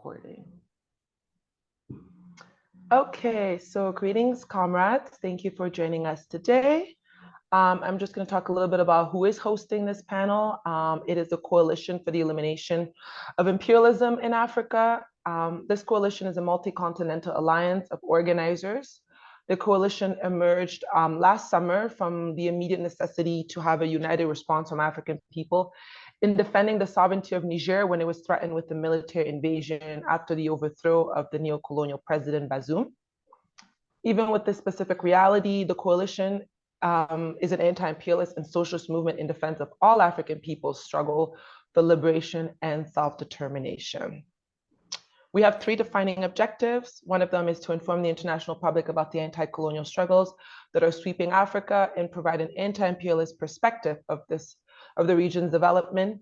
recording. Okay, so greetings, comrades. Thank you for joining us today. I'm just going to talk a little bit about who is hosting this panel. It is the Coalition for the Elimination of Imperialism in Africa. This coalition is a multi-continental alliance of organizers. The coalition emerged last summer from the immediate necessity to have a united response from African people in defending the sovereignty of Niger when it was threatened with the military invasion after the overthrow of the neo-colonial president Bazoum. Even with this specific reality, the coalition is an anti-imperialist and socialist movement in defense of all African people's struggle for liberation and self-determination. We have three defining objectives. One of them is to inform the international public about the anti-colonial struggles that are sweeping Africa and provide an anti-imperialist perspective of the region's development.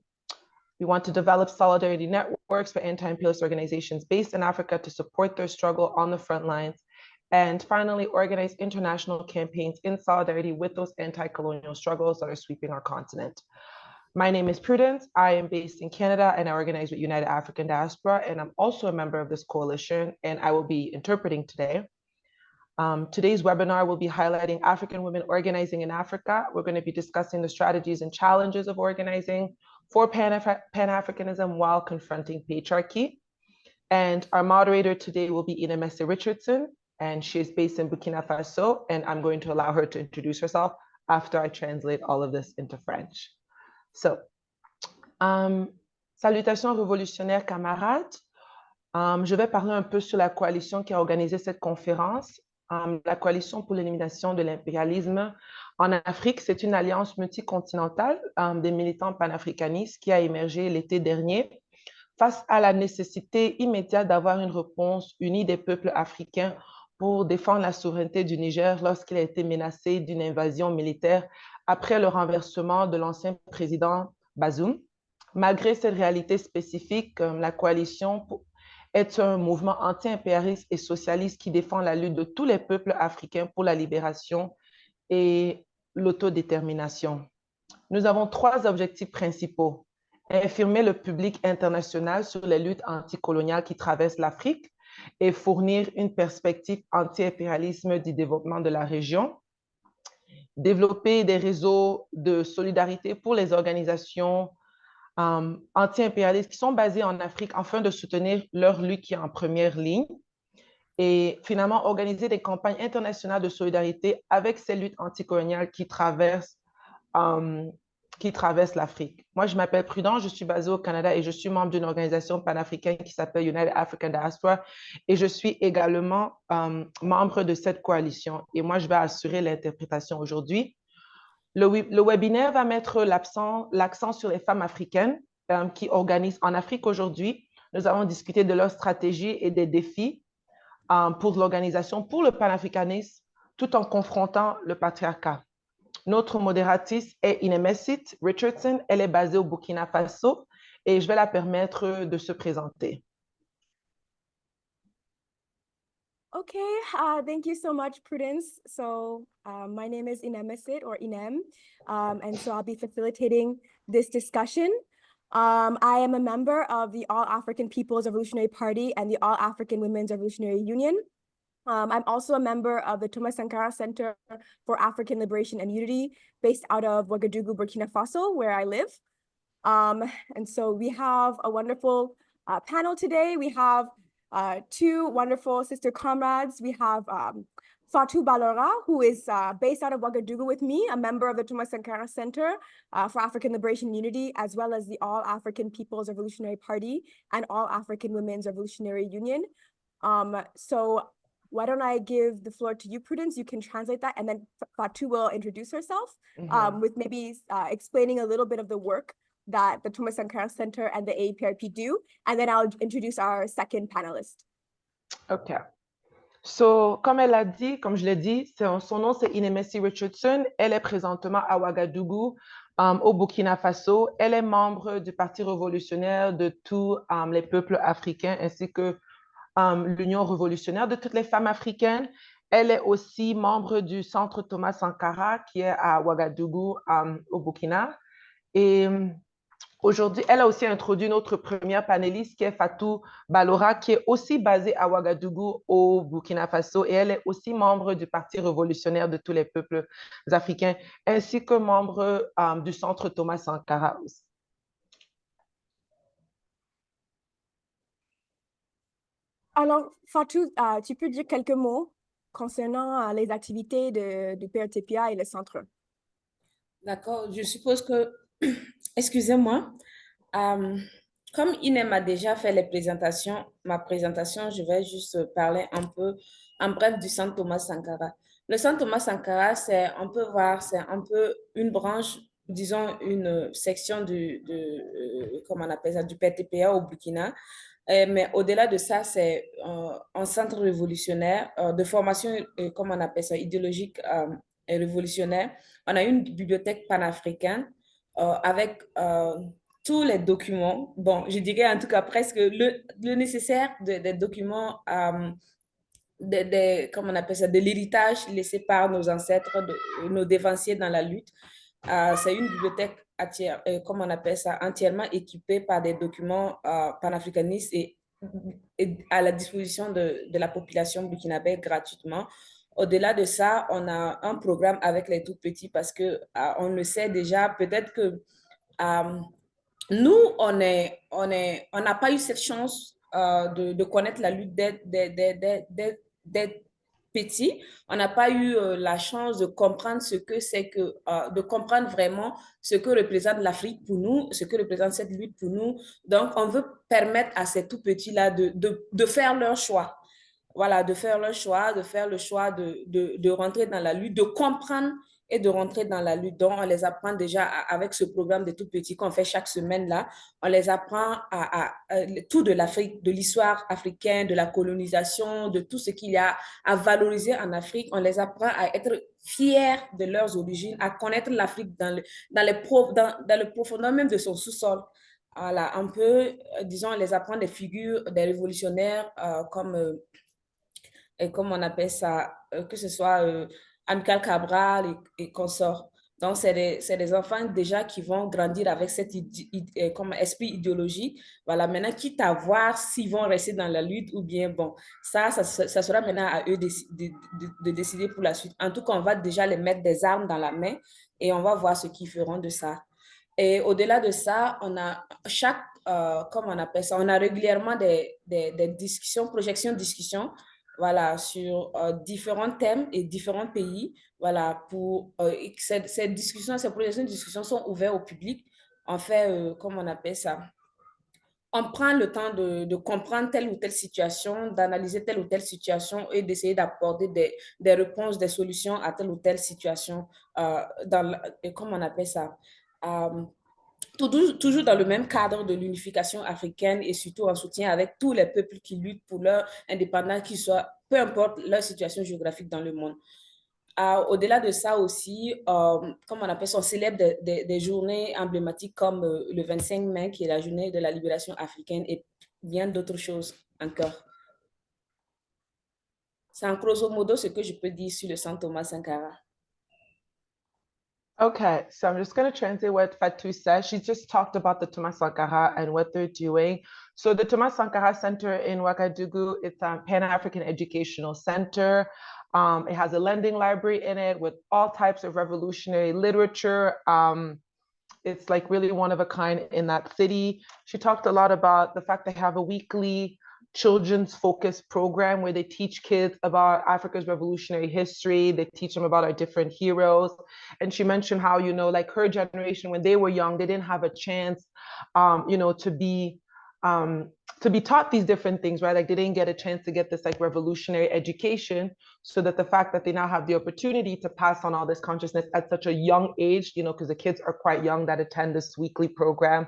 We want to develop solidarity networks for anti-imperialist organizations based in Africa to support their struggle on the front lines. And finally, organize international campaigns in solidarity with those anti-colonial struggles that are sweeping our continent. My name is Prudence. I am based in Canada and I organize with United African Diaspora, and I'm also a member of this coalition, and I will be interpreting today. Today's webinar will be highlighting African women organizing in Africa. We're going to be discussing the strategies and challenges of organizing for Pan-Africanism while confronting patriarchy. And our moderator today will be Inemese Richardson, and she is based in Burkina Faso, and I'm going to allow her to introduce herself after I translate all of this into French. So, salutations révolutionnaires camarades. Je vais parler un peu sur la coalition qui a organisé cette conférence. La coalition pour l'élimination de l'impérialisme en Afrique, c'est une alliance multicontinentale des militants panafricanistes qui a émergé l'été dernier face à la nécessité immédiate d'avoir une réponse unie des peuples africains pour défendre la souveraineté du Niger lorsqu'il a été menacé d'une invasion militaire après le renversement de l'ancien président Bazoum. Malgré cette réalité spécifique, la coalition est un mouvement anti-impérialiste et socialiste qui défend la lutte de tous les peuples africains pour la libération et l'autodétermination. Nous avons trois objectifs principaux. Informer le public international sur les luttes anticoloniales qui traversent l'Afrique et fournir une perspective anti-impérialisme du développement de la région. Développer des réseaux de solidarité pour les organisations anti-impérialistes qui sont basées en Afrique afin de soutenir leur lutte qui est en première ligne. Et finalement, organiser des campagnes internationales de solidarité avec ces luttes anticoloniales qui traversent l'Afrique. Moi, je m'appelle Prudence, je suis basée au Canada et je suis membre d'une organisation panafricaine qui s'appelle United African Diaspora, et je suis également membre de cette coalition. Et moi, je vais assurer l'interprétation aujourd'hui. Le webinaire va mettre l'accent sur les femmes africaines qui organisent en Afrique aujourd'hui. Nous allons discuter de leurs stratégies et des défis pour l'organisation, pour le panafricanisme, tout en confrontant le patriarcat. Notre modératrice est Inemese Richardson. Elle est basée au Burkina Faso et je vais la permettre de se présenter. Okay, thank you so much, Prudence. So my name is Inemese, or Inem, and so I'll be facilitating this discussion. I am a member of the All African People's Revolutionary Party and the All African Women's Revolutionary Union. I'm also a member of the Thomas Sankara Center for African Liberation and Unity, based out of Ouagadougou, Burkina Faso, where I live. And so we have a wonderful panel today. We have two wonderful sister comrades. We have Fatou Balora, who is based out of Ouagadougou with me, a member of the Thomas Sankara Center for African Liberation and Unity, as well as the All African People's Revolutionary Party and All African Women's Revolutionary Union. So why don't I give the floor to you, Prudence? You can translate that, and then Fatou will introduce herself with maybe explaining a little bit of the work that the Thomas Sankara Center and the AAPRP do, and then I'll introduce our second panelist. OK. So, comme je l'ai dit, son nom c'est Inemese Richardson. Elle est présentement à Ouagadougou, au Burkina Faso. Elle est membre du Parti révolutionnaire de tous les peuples africains, ainsi que l'Union révolutionnaire de toutes les femmes africaines. Elle est aussi membre du Centre Thomas Sankara qui est à Ouagadougou, au Burkina. Et Aujourd'hui, elle a aussi introduit notre première panéliste qui est Fatou Balora, qui est aussi basée à Ouagadougou au Burkina Faso et elle est aussi membre du Parti révolutionnaire de tous les peuples africains, ainsi que membre du Centre Thomas Sankara aussi. Alors, Fatou, tu peux dire quelques mots concernant les activités du PRTPA et le centre? D'accord, je suppose que, excusez-moi, euh, comme Inem a déjà fait ma présentation, je vais juste parler un peu en bref du Centre Thomas Sankara. Le Centre Thomas Sankara, on peut voir, c'est un peu une branche, disons une section comment on appelle ça, du PTPA au Burkina. Mais au-delà de ça, c'est un centre révolutionnaire de formation, comment on appelle ça, idéologique et révolutionnaire. On a une bibliothèque panafricaine avec tous les documents, bon, je dirais en tout cas presque le nécessaire des documents, comment on appelle ça, de l'héritage laissé par nos ancêtres, nos dévanciers dans la lutte. C'est une bibliothèque comme on appelle ça, entièrement équipée par des documents panafricanistes et à la disposition de la population burkinabé gratuitement. Au-delà de ça, on a un programme avec les tout petits parce que on le sait déjà, peut-être que nous, on n'a pas eu cette chance de connaître la lutte d'être petits. On n'a pas eu la chance de comprendre ce que c'est que, de comprendre vraiment ce que représente l'Afrique pour nous, ce que représente cette lutte pour nous. Donc, on veut permettre à ces tout petits-là de faire leur choix. Voilà, de faire leur choix, de faire le choix de rentrer dans la lutte, de comprendre et de rentrer dans la lutte. Donc, on les apprend déjà avec ce programme de tout petits qu'on fait chaque semaine là. On les apprend à tout de l'Afrique, de l'histoire africaine, de la colonisation, de tout ce qu'il y a à valoriser en Afrique. On les apprend à être fiers de leurs origines, à connaître l'Afrique dans le profondeur même de son sous-sol. Voilà, un peu, disons, on les apprend des figures, des révolutionnaires comme on appelle ça, que ce soit Amical Cabral et consorts. Donc, c'est des enfants déjà qui vont grandir avec cet comme esprit idéologique. Voilà, maintenant, quitte à voir s'ils vont rester dans la lutte ou bien, bon, ça sera maintenant à eux de décider pour la suite. En tout cas, on va déjà les mettre des armes dans la main et on va voir ce qu'ils feront de ça. Et au-delà de ça, on a comment on appelle ça, on a régulièrement des discussions, projections, discussions, voilà, sur différents thèmes et différents pays. Voilà, ces discussions, ces projections de discussion sont ouvertes au public. On fait, comment on appelle ça, on prend le temps de comprendre telle ou telle situation, d'analyser telle ou telle situation et d'essayer d'apporter des réponses, des solutions à telle ou telle situation, comment on appelle ça, euh, toujours dans le même cadre de l'unification africaine et surtout en soutien avec tous les peuples qui luttent pour leur indépendance, peu importe leur situation géographique dans le monde. Au-delà de ça aussi, comme on appelle ça, on célèbre des journées emblématiques comme le 25 mai, qui est la journée de la libération africaine, et bien d'autres choses encore. C'est en grosso modo ce que je peux dire sur le Centre Thomas Sankara. Okay, so I'm just going to translate what Fatou said. She just talked about the Thomas Sankara and what they're doing. So the Thomas Sankara Center in Ouagadougou, it's a Pan-African Educational Center. It has a lending library in it with all types of revolutionary literature. It's like really one of a kind in that city. She talked a lot about the fact they have a weekly children's focused program where they teach kids about Africa's revolutionary history. They teach them about our different heroes. And she mentioned how, you know, like her generation, when they were young, they didn't have a chance, you know, to be taught these different things, right? Like they didn't get a chance to get this like revolutionary education, so that the fact that they now have the opportunity to pass on all this consciousness at such a young age, you know, because the kids are quite young that attend this weekly program,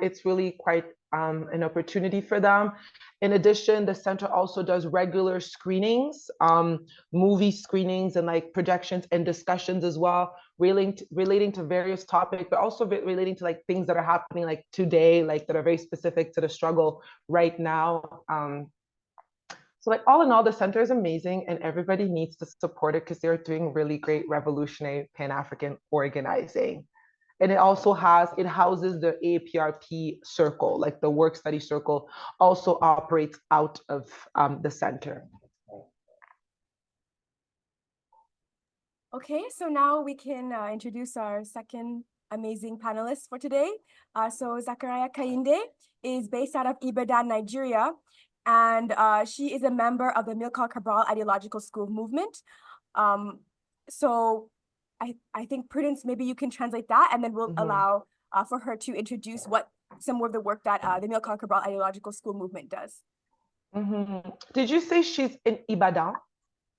it's really quite an opportunity for them. In addition, the center also does regular screenings, movie screenings and like projections and discussions as well, relating to various topics, but also relating to like things that are happening like today, like that are very specific to the struggle right now. So like all in all, the center is amazing and everybody needs to support it because they're doing really great revolutionary Pan-African organizing. And it houses the APRP circle, like the work study circle also operates out of the center. Okay, so now we can introduce our second amazing panelist for today. So Zachariah Kehinde is based out of Ibadan, Nigeria, and she is a member of the Amilcar Cabral Ideological School movement. So I think Prudence, maybe you can translate that, and then we'll allow for her to introduce some of the work that the Amilcar Cabral Ideological School movement does. Did you say she's in Ibadan?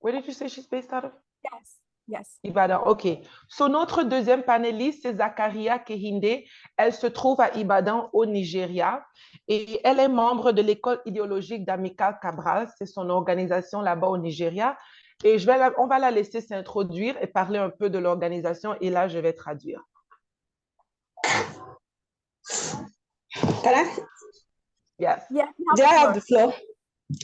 Where did you say she's based out of? Yes. Yes. Ibadan, OK. So, notre deuxième panéliste, c'est Zachariah Kehinde. Elle se trouve à Ibadan, au Nigeria. Et elle est membre de l'école idéologique d'Amilcar Cabral. C'est son organisation là-bas au Nigeria. Et on va la laisser s'introduire et parler un peu de l'organisation. Et là, je vais traduire. Can I? Yes. Yeah, Do I have the floor?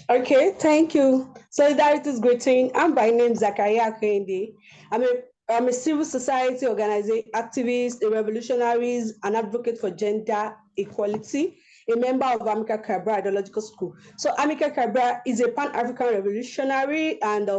Okay, thank you. Solidarity's greeting. I'm by name Zachariah Kehinde. I'm a civil society organization, activist, a revolutionary, an advocate for gender equality, a member of Amilcar Cabral Ideological School. So Amilcar Cabral is a Pan-African revolutionary and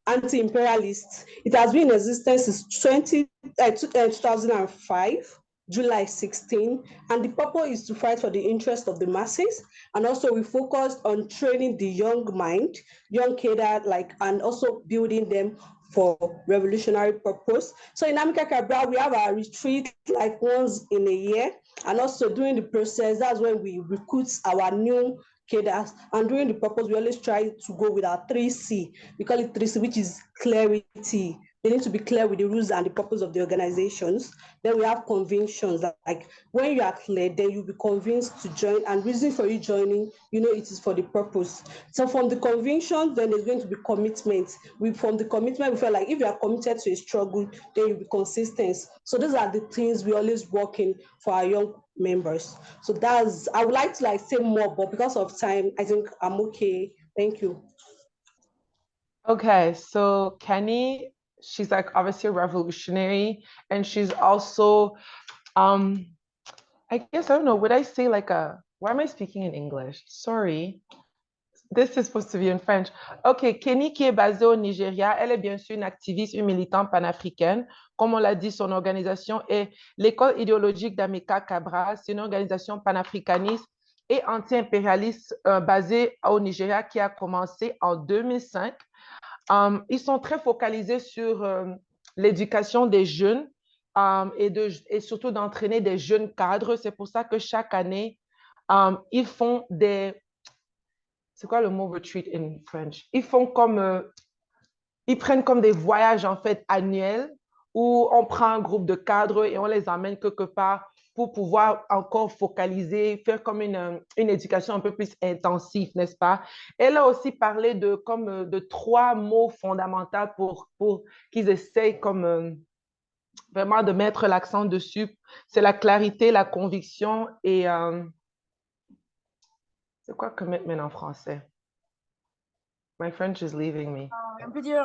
anti-imperialist. It has been in existence since 2005. July 16, and the purpose is to fight for the interest of the masses. And also we focused on training the young mind, young cadre, and also building them for revolutionary purpose. So in Amilcar Cabral, we have our retreat once in a year, and also during the process, that's when we recruit our new cadres. And during the purpose, we always try to go with our 3C. We call it 3C, which is clarity. They need to be clear with the rules and the purpose of the organizations. Then we have convictions, like when you are clear, then you'll be convinced to join, and reason for you joining, it is for the purpose. So from the convictions, then there's going to be commitment. From the commitment, we feel like if you are committed to a struggle, then you'll be consistent. So those are the things we always work in for our young members. So I would like to say more, but because of time, I think I'm okay. Thank you. Okay, so Kenny, she's obviously a revolutionary, and she's also, I guess, I don't know, would I say why am I speaking in English? Sorry. This is supposed to be in French. OK, Kenny, qui est basée au Nigeria, elle est bien sûr une activiste, une militante panafricaine. Comme on l'a dit, son organisation est l'école idéologique d'Amilcar Cabral. C'est une organisation panafricaniste et anti-impérialiste basée au Nigeria qui a commencé en 2005. Ils sont très focalisés sur l'éducation des jeunes et surtout d'entraîner des jeunes cadres. C'est pour ça que chaque année, ils font c'est quoi le mot retreat in French? Ils prennent comme des voyages en fait annuels où on prend un groupe de cadres et on les emmène quelque part pour pouvoir encore focaliser, faire comme une éducation un peu plus intensive, n'est-ce pas? Elle a aussi parlé de 3 mots fondamentaux pour qu'ils essayent vraiment de mettre l'accent dessus. C'est la clarité, la conviction et c'est quoi commitment en français? My French is leaving me. On peut dire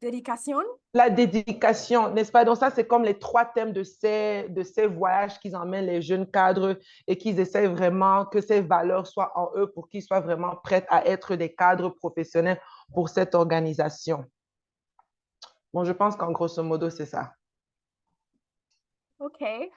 dédication. La dédication, n'est-ce pas? Donc ça, c'est comme les 3 thèmes de ces voyages qu'ils emmènent les jeunes cadres et qu'ils essaient vraiment que ces valeurs soient en eux pour qu'ils soient vraiment prêts à être des cadres professionnels pour cette organisation. Bon, je pense qu'en grosso modo, c'est ça. Okay,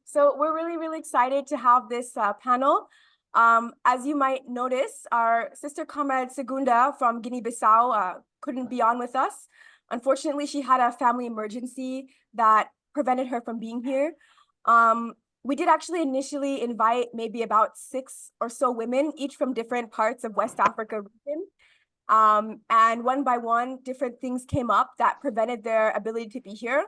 so we're really, really excited to have this panel. As you might notice, our sister comrade Segunda from Guinea-Bissau couldn't be on with us. Unfortunately, she had a family emergency that prevented her from being here. We did actually initially invite maybe about 6 or so women, each from different parts of West Africa region. And one by one, different things came up that prevented their ability to be here.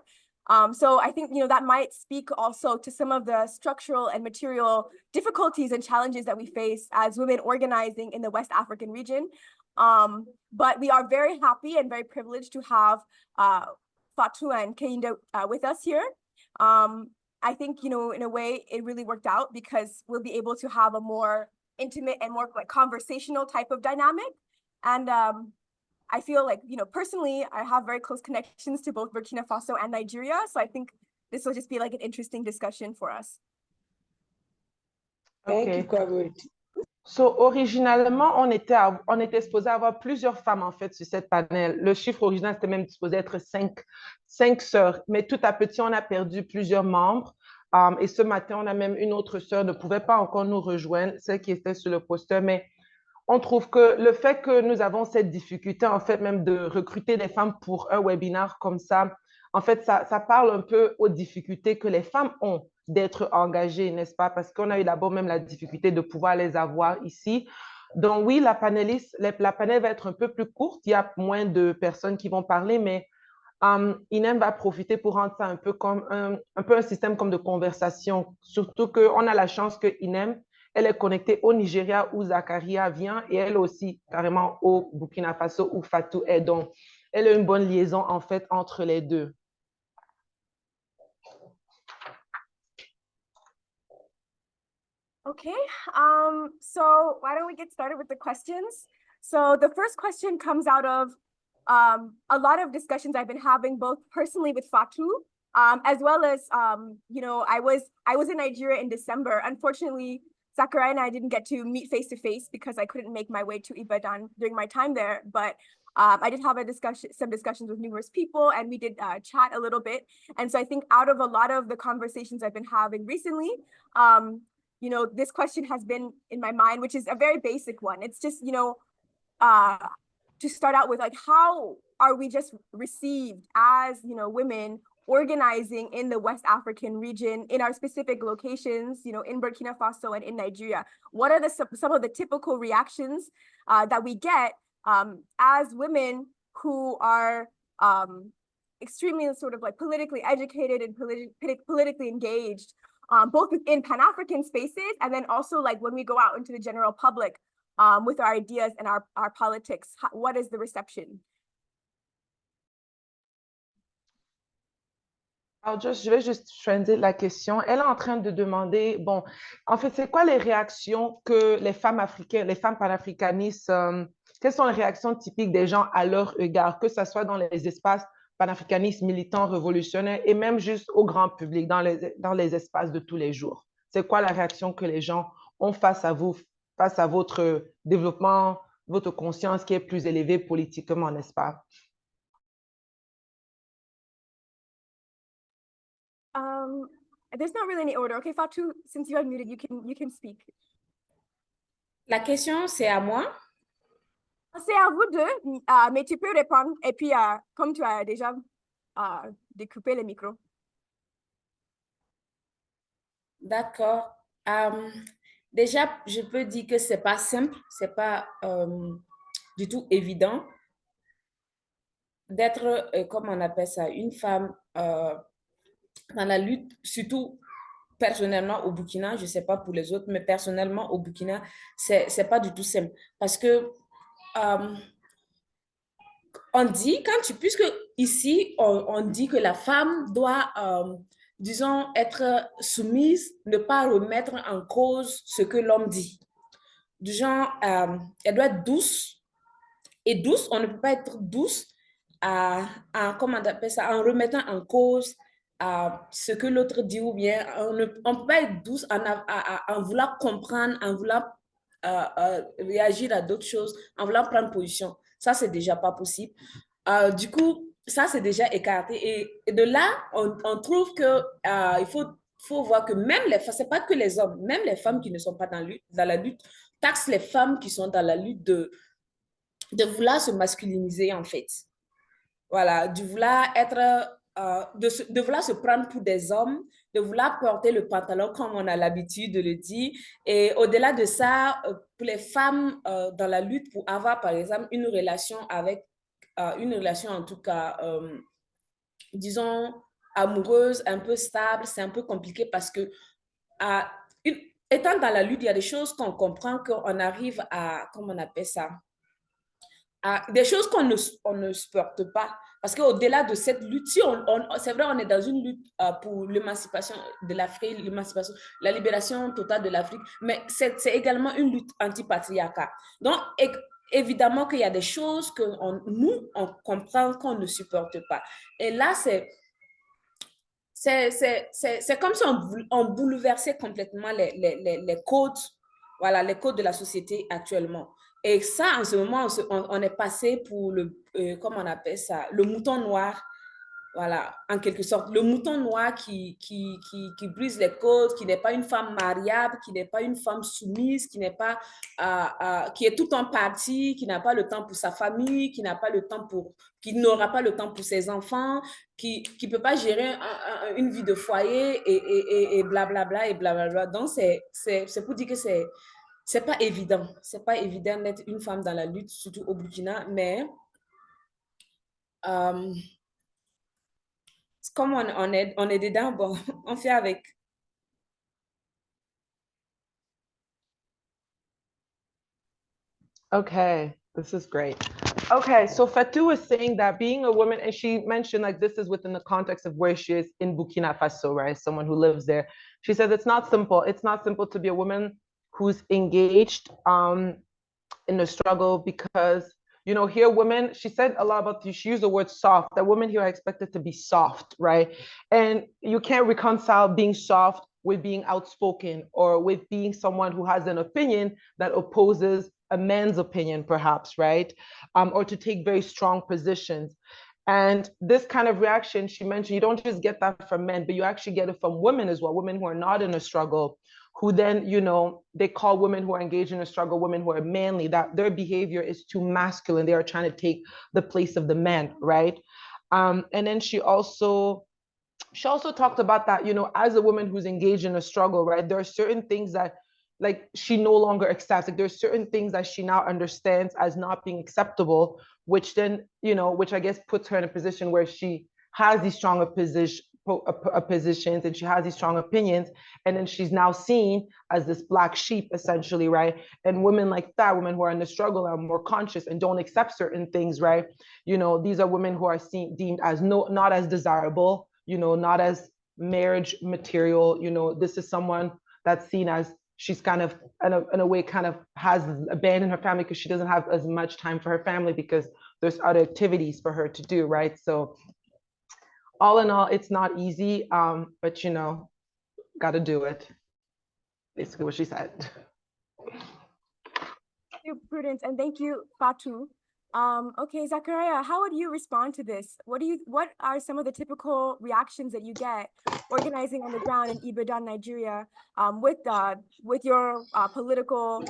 So I think, that might speak also to some of the structural and material difficulties and challenges that we face as women organizing in the West African region. But we are very happy and very privileged to have Fatou and Kehinde with us here. I think, in a way, it really worked out because we'll be able to have a more intimate and more conversational type of dynamic. And I feel like, personally, I have very close connections to both Burkina Faso and Nigeria. So I think this will just be like an interesting discussion for us. Thank you, OK. Comrade. So, originalement, on était supposé avoir plusieurs femmes, en fait, sur cette panel. Le chiffre original, c'était même supposé être cinq sœurs. Mais tout à petit, on a perdu plusieurs membres. Et ce matin, on a même une autre sœur, ne pouvait pas encore nous rejoindre, celle qui était sur le poster. Mais on trouve que le fait que nous avons cette difficulté, en fait, même de recruter des femmes pour un webinaire comme ça, en fait, ça parle un peu aux difficultés que les femmes ont d'être engagées, n'est-ce pas? Parce qu'on a eu d'abord même la difficulté de pouvoir les avoir ici. Donc oui, la panel va être un peu plus courte. Il y a moins de personnes qui vont parler, mais INEM va profiter pour rendre ça un peu comme un peu un système comme de conversation. Surtout qu'on a la chance que INEM, elle est connectée au Nigeria où Zakaria vient et elle aussi carrément au Burkina Faso où Fatou est. Donc, elle a une bonne liaison en fait entre les deux. Okay, so why don't we get started with the questions? So the first question comes out of a lot of discussions I've been having both personally with Fatou, as well as, you know, I was in Nigeria in December. Unfortunately, Zakaria and I didn't get to meet face to face because I couldn't make my way to Ibadan during my time there. But I did have some discussions with numerous people, and we did chat a little bit. And so I think out of a lot of the conversations I've been having recently, you know, this question has been in my mind, which is a very basic one. It's just, you know, to start out with, like, how are we just received as, you know, women organizing in the West African region in our specific locations, you know, in Burkina Faso and in Nigeria? What are some of the typical reactions that we get as women who are extremely sort of like politically educated and politically engaged, both within Pan-African spaces and then also like when we go out into the general public with our ideas and our politics? What is the reception? Je vais juste translate la question. Elle est en train de demander, bon, en fait, c'est quoi les réactions que les femmes africaines, les femmes panafricanistes, quelles sont les réactions typiques des gens à leur égard, que ce soit dans les espaces panafricanistes, militants, révolutionnaires et même juste au grand public, dans les espaces de tous les jours? C'est quoi la réaction que les gens ont face à vous, face à votre développement, votre conscience qui est plus élevée politiquement, n'est-ce pas? There's not really any order. Okay, Fatou, since you are muted, you can speak. La question, c'est à moi? C'est à vous deux, mais tu peux répondre. Et puis, comme tu as déjà découpé le micro. D'accord. Déjà, je peux dire que c'est pas simple, c'est pas du tout évident d'être, comme on appelle ça, une femme dans la lutte, surtout personnellement au Burkina, je ne sais pas pour les autres, mais personnellement au Burkina, c'est pas du tout simple. Parce que on dit, puisque ici, on dit que la femme doit, disons, être soumise, ne pas remettre en cause ce que l'homme dit. Du genre, elle doit être douce. Et douce, on ne peut pas être douce comment on appelle ça, en remettant en cause ce que l'autre dit, ou bien on ne peut pas être douce en vouloir comprendre, en vouloir réagir à d'autres choses, en vouloir prendre position. Ça, c'est déjà pas possible. Du coup, ça, c'est déjà écarté. Et de là, on trouve que il faut voir que même les femmes, c'est pas que les hommes, même les femmes qui ne sont pas dans la lutte, taxent les femmes qui sont dans la lutte de vouloir se masculiniser, en fait. Voilà, de vouloir être, de vouloir se prendre pour des hommes, de vouloir porter le pantalon comme on a l'habitude de le dire. Et au-delà de ça, pour les femmes dans la lutte, pour avoir, par exemple, une relation en tout cas, disons, amoureuse, un peu stable, c'est un peu compliqué parce que étant dans la lutte, il y a des choses qu'on comprend, qu'on arrive à, comment on appelle ça, des choses qu'on ne supporte pas. Parce qu'au-delà de cette lutte, c'est vrai, on est dans une lutte pour l'émancipation de l'Afrique, la libération totale de l'Afrique, mais c'est également une lutte anti-patriarcat. Donc, évidemment qu'il y a des choses que nous, on comprend qu'on ne supporte pas. Et là, c'est c'est comme si on bouleversait complètement les codes, voilà, les codes de la société actuellement. Et ça, en ce moment, on est passé pour comment on appelle ça, le mouton noir. Voilà, en quelque sorte, le mouton noir qui brise les codes, qui n'est pas une femme mariable, qui n'est pas une femme soumise, qui n'est pas, qui est tout en partie, qui n'a pas le temps pour sa famille, qui n'aura pas le temps pour ses enfants, qui ne peut pas gérer une vie de foyer et blablabla et blablabla. Donc, c'est pour dire que c'est pas évident. C'est pas évident d'être une femme dans la lutte, surtout au Burkina, mais comme on est dedans, bon, on fait avec. Okay, this is great. Okay, so Fatou was saying that being a woman, and she mentioned like this is within the context of where she is in Burkina Faso, right? Someone who lives there. She said it's not simple. It's not simple to be a woman who's engaged in the struggle because here women, she said a lot about, she used the word soft, that women here are expected to be soft, right? And you can't reconcile being soft with being outspoken or with being someone who has an opinion that opposes a man's opinion, perhaps, right? Or to take very strong positions. And this kind of reaction, she mentioned, you don't just get that from men, but you actually get it from women as well, women who are not in a struggle, who then, they call women who are engaged in a struggle, women who are manly, that their behavior is too masculine. They are trying to take the place of the man, right? And then she also talked about that, as a woman who's engaged in a struggle, right? There are certain things that like she no longer accepts. Like there's certain things that she now understands as not being acceptable, which then, which I guess puts her in a position where she has these stronger positions and she has these strong opinions, and then she's now seen as this black sheep essentially, right? And women like that, women who are in the struggle, are more conscious and don't accept certain things, right? These are women who are deemed as not as desirable, not as marriage material. This is someone that's seen as she's kind of in a way kind of has abandoned her family because she doesn't have as much time for her family because there's other activities for her to do, right? So all in all, it's not easy, but got to do it. Basically what she said. Thank you, Prudence, and thank you, Fatou. Okay, Zachariah, how would you respond to this? What are some of the typical reactions that you get organizing on the ground in Ibadan, Nigeria, with your political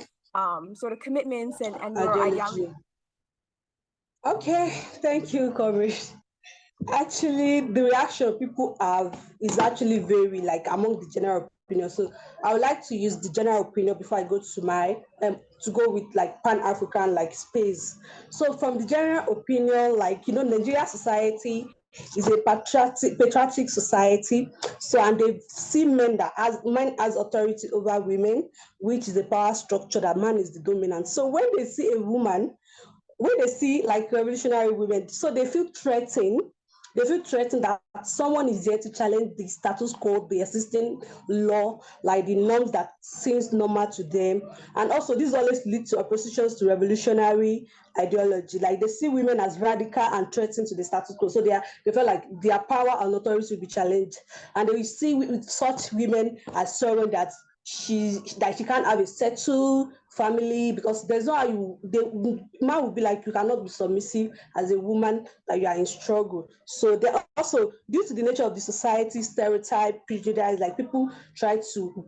sort of commitments and your ideology? Okay, thank you, Comrade. Actually, the reaction people have is actually very like among the general opinion. So I would like to use the general opinion before I go to my to go with like Pan-African like space. So from the general opinion, like Nigeria society is a patriotic society. So and they see men as authority over women, which is a power structure that man is the dominant. So when they see a woman, when they see like revolutionary women, so they feel threatened. They feel threatened that someone is there to challenge the status quo, the existing law, like the norms that seems normal to them. And also this always leads to oppositions to revolutionary ideology. Like they see women as radical and threatened to the status quo. So they feel like their power and authority will be challenged. And they see with such women as someone that she can't have a settled family because there's no how the man will be like, you cannot be submissive as a woman, that you are in struggle. So they also, due to the nature of the society, stereotype, prejudice, like people try to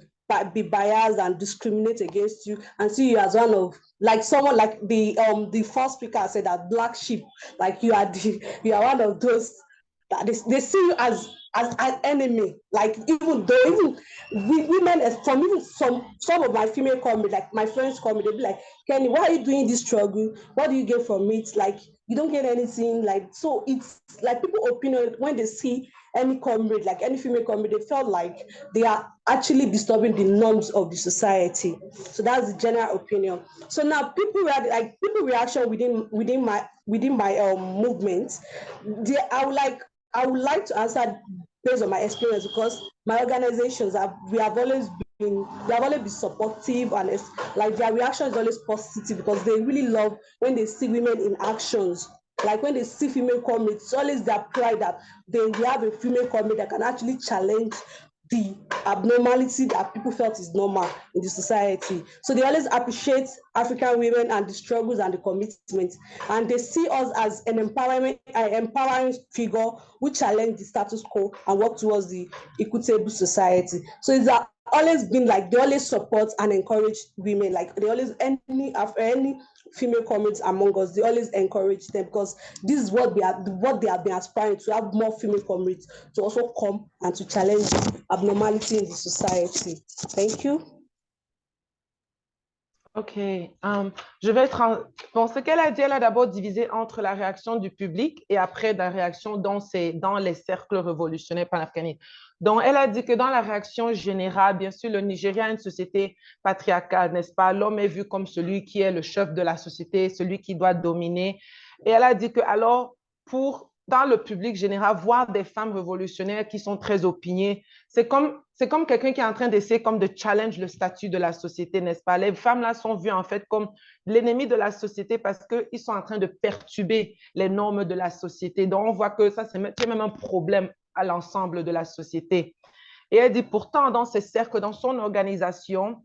be biased and discriminate against you and see you as one of like someone like the first speaker said, that black sheep, like you are one of those that they see you as enemy. Like even women from even some of my female comrades, like my friends call me, they'll be like, Kenny, why are you doing this struggle? What do you get from it? Like you don't get anything. Like so it's like people opinion when they see any comrade, like any female comrade, they felt like they are actually disturbing the norms of the society. So that's the general opinion. So now people reaction within my movement. I would like to answer based on my experience because my organizations we have always been supportive, and it's like their reaction is always positive because they really love when they see women in actions Like when they see female comrades, it's always their pride that they have a female comrade that can actually challenge the abnormality that people felt is normal in the society. So they always appreciate African women and the struggles and the commitment. And they see us as an empowering figure who challenge the status quo and work towards the equitable society. So it's always been like they always support and encourage women. Like they always, any female comrades among us, they always encourage them because this is what they have been aspiring to, have more female comrades to also come and to challenge abnormality in the society. Thank you. OK. Je vais bon, ce qu'elle a dit, elle a d'abord divisé entre la réaction du public et après la réaction dans les cercles révolutionnaires panafricanistes. Donc, elle a dit que dans la réaction générale, bien sûr, le Nigeria est une société patriarcale, n'est-ce pas? L'homme est vu comme celui qui est le chef de la société, celui qui doit dominer. Et elle a dit que alors, dans le public général, voir des femmes révolutionnaires qui sont très opiniées, c'est comme quelqu'un qui est en train d'essayer comme de challenge le statut de la société, n'est-ce pas? Les femmes là sont vues en fait comme l'ennemi de la société parce qu'ils sont en train de perturber les normes de la société. Donc on voit que ça, c'est même un problème à l'ensemble de la société. Et elle dit pourtant dans ces cercles, dans son organisation,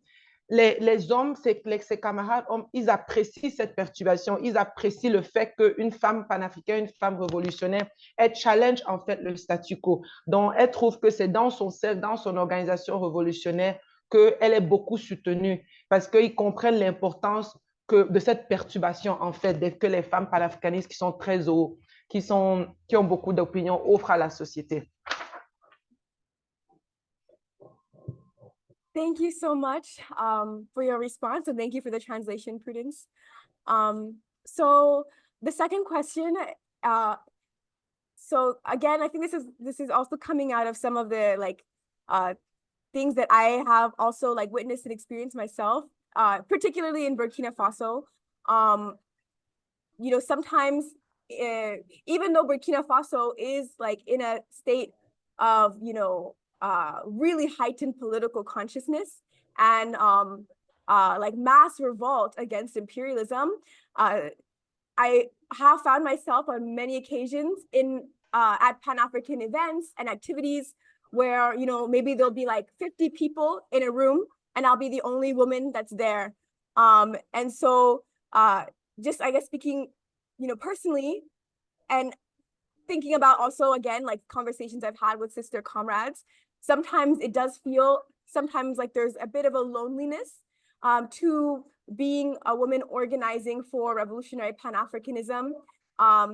les hommes, ses camarades hommes, ils apprécient cette perturbation, ils apprécient le fait qu'une femme panafricaine, une femme révolutionnaire, elle challenge en fait le statu quo. Donc, elle trouve que c'est dans son cercle, dans son organisation révolutionnaire qu'elle est beaucoup soutenue parce qu'ils comprennent l'importance de cette perturbation en fait, que les femmes panafricanistes qui sont très hauts, qui ont beaucoup d'opinions, offrent à la société. Thank you so much for your response, and thank you for the translation, Prudence. So the second question, so again, I think this is also coming out of some of the things that I have also witnessed and experienced myself, particularly in Burkina Faso. Sometimes even though Burkina Faso is in a state of really heightened political consciousness and mass revolt against imperialism, I have found myself on many occasions at Pan-African events and activities where maybe there'll be 50 people in a room and I'll be the only woman that's there. And so just I guess speaking personally and thinking about also again conversations I've had with sister comrades, sometimes it does feel like there's a bit of a loneliness to being a woman organizing for revolutionary Pan-Africanism, at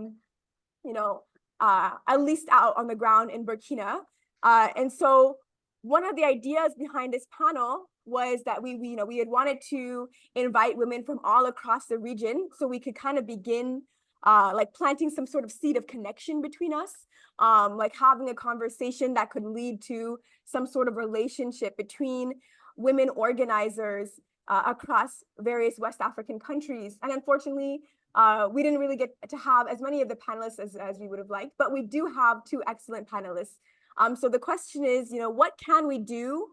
least out on the ground in Burkina. And so one of the ideas behind this panel was that we had wanted to invite women from all across the region so we could kind of begin planting some sort of seed of connection between us, having a conversation that could lead to some sort of relationship between women organizers across various West African countries. And unfortunately, we didn't really get to have as many of the panelists as we would have liked, but we do have two excellent panelists. So the question is, what can we do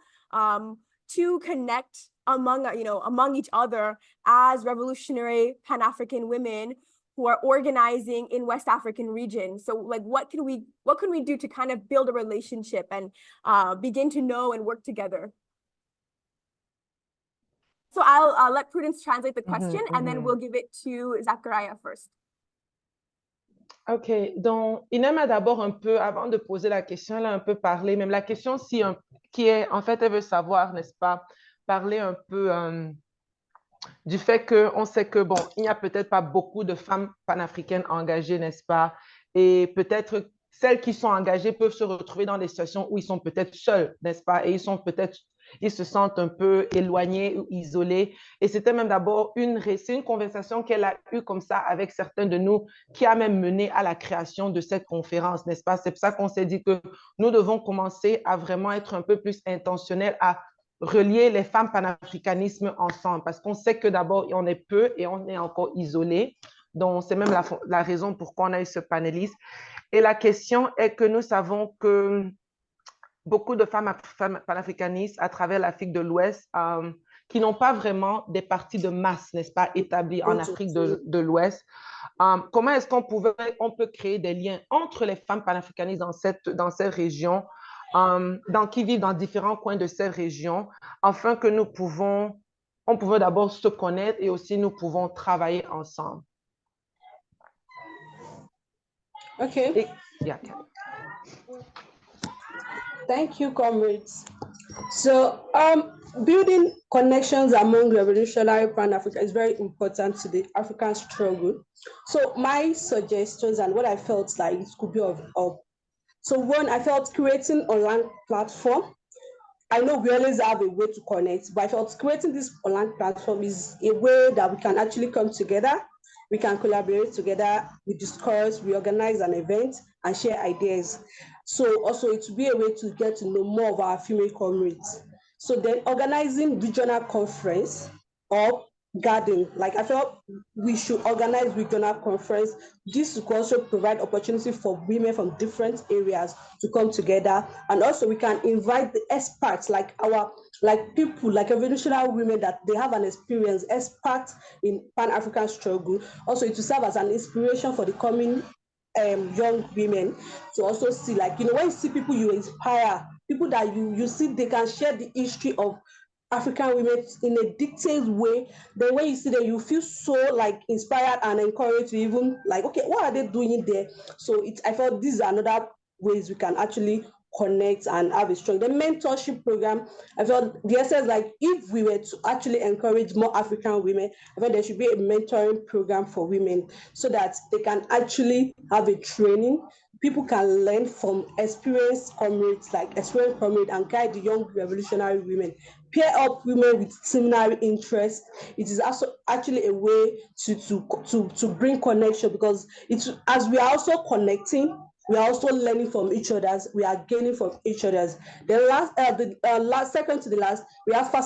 to connect among each other as revolutionary Pan-African women who are organizing in West African region? So what can we do to kind of build a relationship and begin to know and work together? So I'll let Prudence translate the question and then we'll give it to Zachariah first. OK, donc Inem a d'abord un peu, avant de poser la question, elle a un peu parlé, même la question qui est, en fait, elle veut savoir, n'est-ce pas, parler un peu du fait qu'on sait que, bon, il n'y a peut-être pas beaucoup de femmes panafricaines engagées, n'est-ce pas? Et peut-être celles qui sont engagées peuvent se retrouver dans des situations où ils sont peut-être seuls, n'est-ce pas? Et ils se sentent un peu éloignés ou isolés. Et c'était même d'abord une conversation qu'elle a eue comme ça avec certains de nous qui a même mené à la création de cette conférence, n'est-ce pas? C'est pour ça qu'on s'est dit que nous devons commencer à vraiment être un peu plus intentionnels à relier les femmes panafricanisme ensemble parce qu'on sait que d'abord, on est peu et on est encore isolés. Donc, c'est même la raison pourquoi on a eu ce panéliste. Et la question est que nous savons que beaucoup de femmes panafricanistes à travers l'Afrique de l'Ouest qui n'ont pas vraiment des partis de masse, n'est-ce pas, établis en Afrique de l'Ouest. Comment est-ce on peut créer des liens entre les femmes panafricanistes dans cette région, qui vivent dans différents coins de cette région, afin que on pouvait d'abord se connaître et aussi nous pouvons travailler ensemble. Okay. Yeah. Thank you, comrades. So, building connections among revolutionary Pan-Africa is very important to the African struggle. So, my suggestions and what I felt like it could be of so one, I felt creating online platform. I know we always have a way to connect, but I felt creating this online platform is a way that we can actually come together. We can collaborate together, we discuss, we organize an event and share ideas. So also it will be a way to get to know more of our female comrades. So then organizing regional conference or garden, like I felt we should organize regional conference. This will also provide opportunity for women from different areas to come together. And also we can invite the experts like people like revolutionary women that they have an experience, experts in Pan-African struggle. Also it will serve as an inspiration for the coming young women to also see, like, when you see people you inspire, people that you see they can share the history of African women in a detailed way, then when you see them, you feel so like inspired and encouraged to even like, okay, what are they doing there? So I felt these are another ways we can actually connect and have a strong. The mentorship program, I felt the essence, like if we were to actually encourage more African women, I felt there should be a mentoring program for women so that they can actually have a training. People can learn from experienced comrades, and guide the young revolutionary women. Pair up women with similar interests. It is also actually a way to bring connection, because as we are also connecting, we are also learning from each other's. We are gaining from each other's. The second to the last,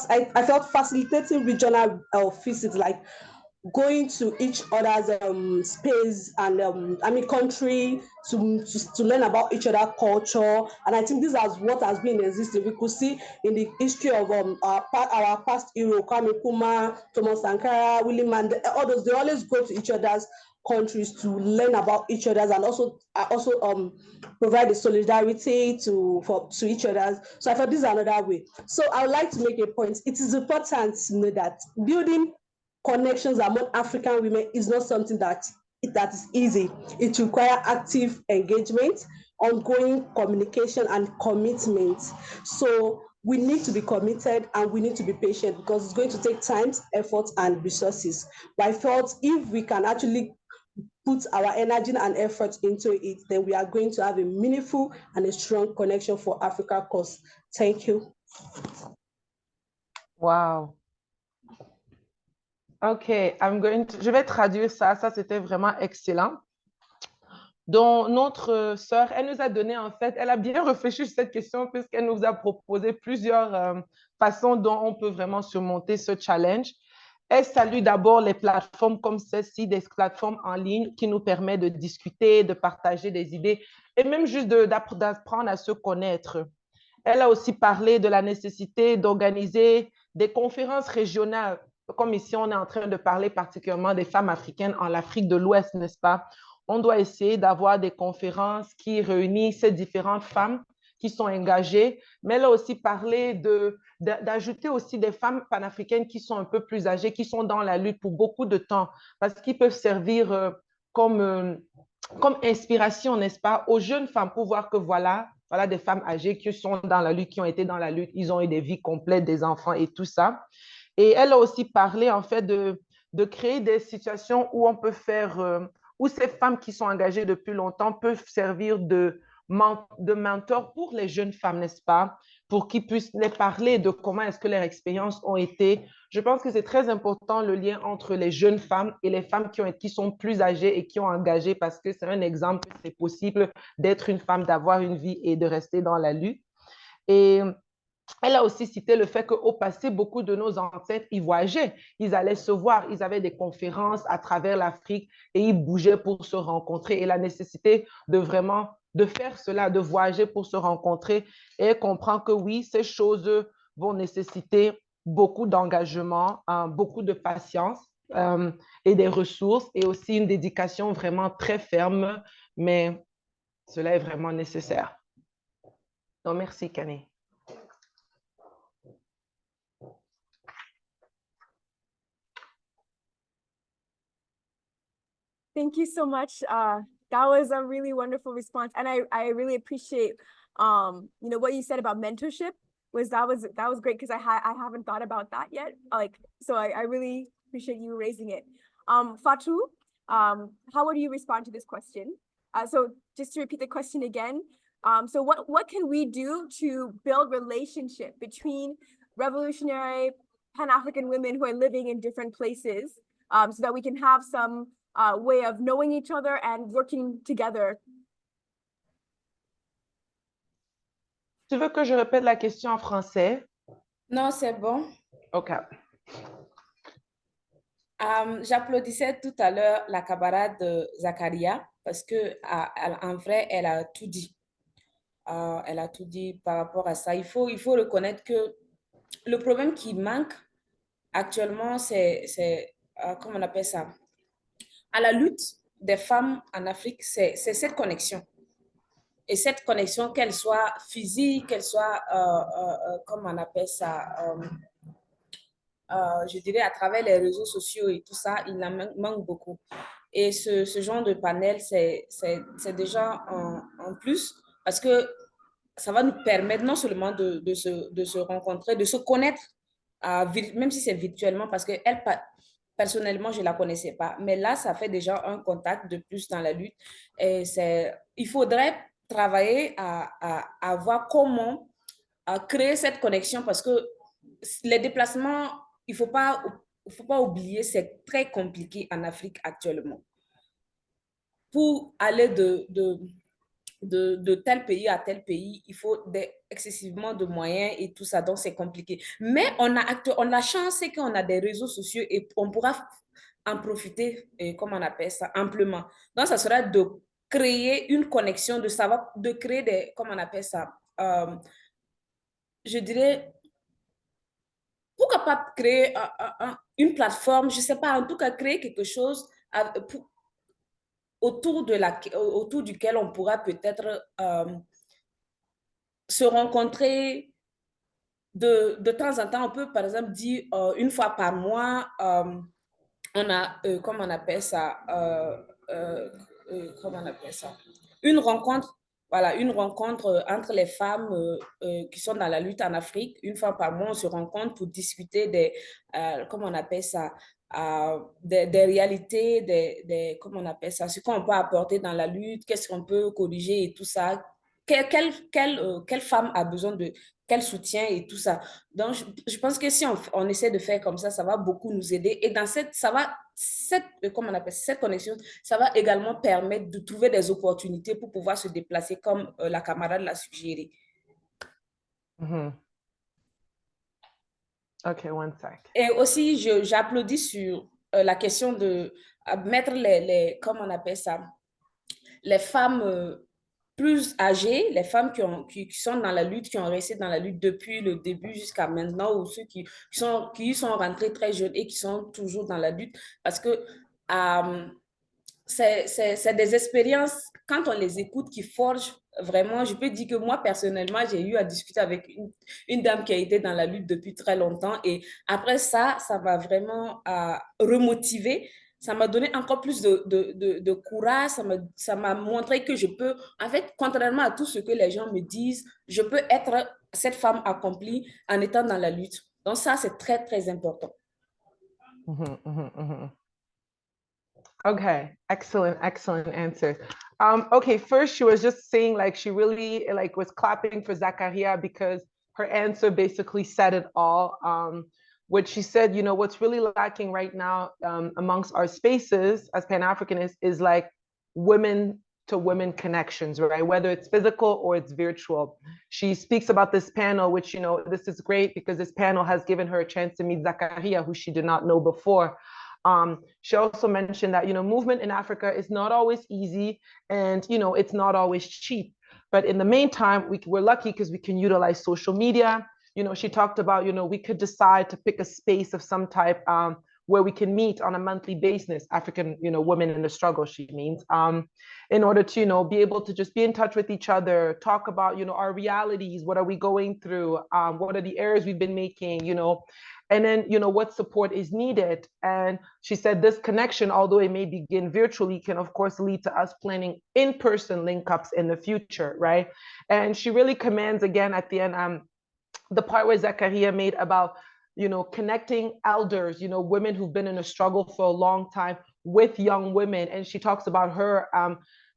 I felt facilitating regional visits, like going to each other's space and country to learn about each other's culture. And I think this is what has been existing. We could see in the history of our past hero, Kwame Nkrumah, Thomas Sankara, Willie Mandela, all those, they always go to each other's countries to learn about each other's and also provide the solidarity to each other's. So I thought this is another way. So I would like to make a point. It is important to know that building connections among African women is not something that is easy. It requires active engagement, ongoing communication, and commitment. So we need to be committed and we need to be patient, because it's going to take time, effort, and resources. But I felt if we can actually put our energy and effort into it, then we are going to have a meaningful and a strong connection for Africa cause. Thank you. Wow. OK, je vais traduire ça. Ça, c'était vraiment excellent. Donc, notre sœur, elle nous a donné, en fait, elle a bien réfléchi sur cette question puisqu'elle nous a proposé plusieurs façons dont on peut vraiment surmonter ce challenge. Elle salue d'abord les plateformes comme celle-ci, des plateformes en ligne qui nous permettent de discuter, de partager des idées et même juste d'apprendre à se connaître. Elle a aussi parlé de la nécessité d'organiser des conférences régionales. Comme ici, on est en train de parler particulièrement des femmes africaines en Afrique de l'Ouest, n'est-ce pas? On doit essayer d'avoir des conférences qui réunissent ces différentes femmes qui sont engagées, mais elle a aussi parlé d'ajouter aussi des femmes panafricaines qui sont un peu plus âgées, qui sont dans la lutte pour beaucoup de temps, parce qu'ils peuvent servir comme inspiration, n'est-ce pas, aux jeunes femmes pour voir que voilà des femmes âgées qui sont dans la lutte, qui ont été dans la lutte, ils ont eu des vies complètes, des enfants et tout ça. Et elle a aussi parlé en fait de créer des situations où on peut où ces femmes qui sont engagées depuis longtemps peuvent servir de mentor pour les jeunes femmes, n'est-ce pas? Pour qu'ils puissent les parler de comment est-ce que leurs expériences ont été. Je pense que c'est très important le lien entre les jeunes femmes et les femmes qui sont plus âgées et qui ont engagé, parce que c'est un exemple que c'est possible d'être une femme, d'avoir une vie et de rester dans la lutte. Et elle a aussi cité le fait qu'au passé, beaucoup de nos ancêtres, ils voyageaient, ils allaient se voir, ils avaient des conférences à travers l'Afrique et ils bougeaient pour se rencontrer. Et la nécessité de faire cela, de voyager pour se rencontrer. Et elle comprend que oui, ces choses vont nécessiter beaucoup d'engagement, beaucoup de patience et des ressources et aussi une dédication vraiment très ferme, mais cela est vraiment nécessaire. Donc, merci, Kani. Thank you so much. That was a really wonderful response. And I really appreciate, you know, what you said about mentorship that was great because I haven't thought about that yet. So I really appreciate you raising it. Fatou, how would you respond to this question? So just to repeat the question again, so what can we do to build relationship between revolutionary Pan-African women who are living in different places, so that we can have some way of knowing each other and working together? Tu veux que je répète la question en français? Non, c'est bon. OK. J'applaudissais tout à l'heure la camarade Zakaria parce que en vrai, elle a tout dit. Elle a tout dit par rapport à ça. Il faut reconnaître que le problème qui manque actuellement, c'est comment on appelle ça? À la lutte des femmes en Afrique, c'est cette connexion. Et cette connexion, qu'elle soit physique, qu'elle soit, comment on appelle ça, je dirais à travers les réseaux sociaux et tout ça, il en manque beaucoup. Et ce genre de panel, c'est déjà en plus parce que ça va nous permettre non seulement de se rencontrer, de se connaître, même si c'est virtuellement, parce que elle, personnellement, je ne la connaissais pas. Mais là, ça fait déjà un contact de plus dans la lutte. Et il faudrait travailler à voir comment créer cette connexion parce que les déplacements, il ne faut pas oublier, c'est très compliqué en Afrique actuellement. Pour aller de tel pays à tel pays, il faut excessivement de moyens et tout ça, donc c'est compliqué. Mais on a chance, c'est qu'on a des réseaux sociaux et on pourra en profiter, comme on appelle ça, amplement. Donc, ça sera de créer une connexion, de créer des, comment on appelle ça, je dirais, pourquoi pas créer une plateforme, je ne sais pas, en tout cas créer quelque chose autour duquel on pourra peut-être se rencontrer de temps en temps. On peut, par exemple, dire une fois par mois, on a, comment on appelle ça, comment on appelle ça, une rencontre. Voilà, une rencontre entre les femmes qui sont dans la lutte en Afrique. Une fois par mois, on se rencontre pour discuter des, comment on appelle ça, des réalités, comment on appelle ça, ce qu'on peut apporter dans la lutte, qu'est-ce qu'on peut corriger et tout ça. Quelle femme a besoin de quel soutien et tout ça. Donc, je pense que si on essaie de faire comme ça va beaucoup nous aider. Et dans cette connexion, ça va également permettre de trouver des opportunités pour pouvoir se déplacer comme la camarade l'a suggéré. Mm-hmm. OK, one sec. Et aussi, j'applaudis sur la question de mettre comment on appelle ça, les femmes plus âgées, les femmes qui sont dans la lutte, qui ont resté dans la lutte depuis le début jusqu'à maintenant, ou ceux qui sont rentrés très jeunes et qui sont toujours dans la lutte, parce que c'est des expériences, quand on les écoute, qui forgent vraiment. Je peux dire que moi, personnellement, j'ai eu à discuter avec une dame qui a été dans la lutte depuis très longtemps, et après ça m'a vraiment remotivée. Ça m'a donné encore plus de courage, ça m'a montré que je peux, en fait, contrairement à tout ce que les gens me disent, je peux être cette femme accomplie en étant dans la lutte. Donc ça, c'est très, très important. Mm-hmm, mm-hmm, mm-hmm. Okay, excellent answer. Okay, first she was just saying like she really like was clapping for Zakaria because her answer basically said it all. What she said, you know, what's really lacking right now amongst our spaces as Pan-Africanists is like women to women connections, right? Whether it's physical or it's virtual. She speaks about this panel, which, you know, this is great because this panel has given her a chance to meet Zakaria, who she did not know before. She also mentioned that, you know, movement in Africa is not always easy and, you know, it's not always cheap. But in the meantime, we're lucky because we can utilize social media. she talked about, we could decide to pick a space of some type where we can meet on a monthly basis, African, women in the struggle, she means, in order to, be able to just be in touch with each other, talk about, our realities, what are we going through, what are the errors we've been making, and then, what support is needed. And she said this connection, although it may begin virtually, can of course lead to us planning in-person link-ups in the future, right? And she really commends again at the end, the part where Zakaria made about, connecting elders, women who've been in a struggle for a long time with young women. And she talks about her,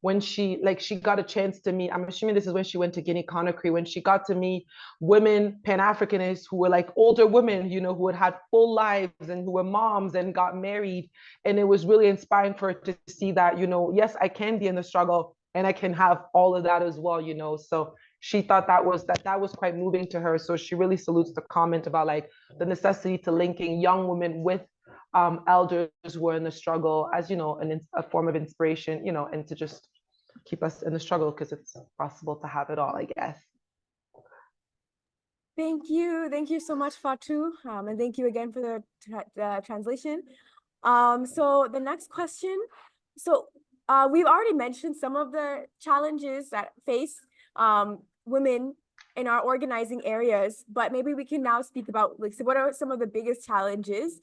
when she got a chance to meet, I'm assuming this is when she went to Guinea-Conakry, when she got to meet women, Pan-Africanists, who were like older women, who had full lives and who were moms and got married. And it was really inspiring for her to see that, yes, I can be in the struggle and I can have all of that as well, So she thought that was quite moving to her. So she really salutes the comment about like the necessity to linking young women with elders who are in the struggle as, a form of inspiration, and to just keep us in the struggle, because it's possible to have it all, I guess. Thank you so much, Fatou, and thank you again for the translation. So the next question, we've already mentioned some of the challenges that face women in our organizing areas, but maybe we can now speak about so what are some of the biggest challenges,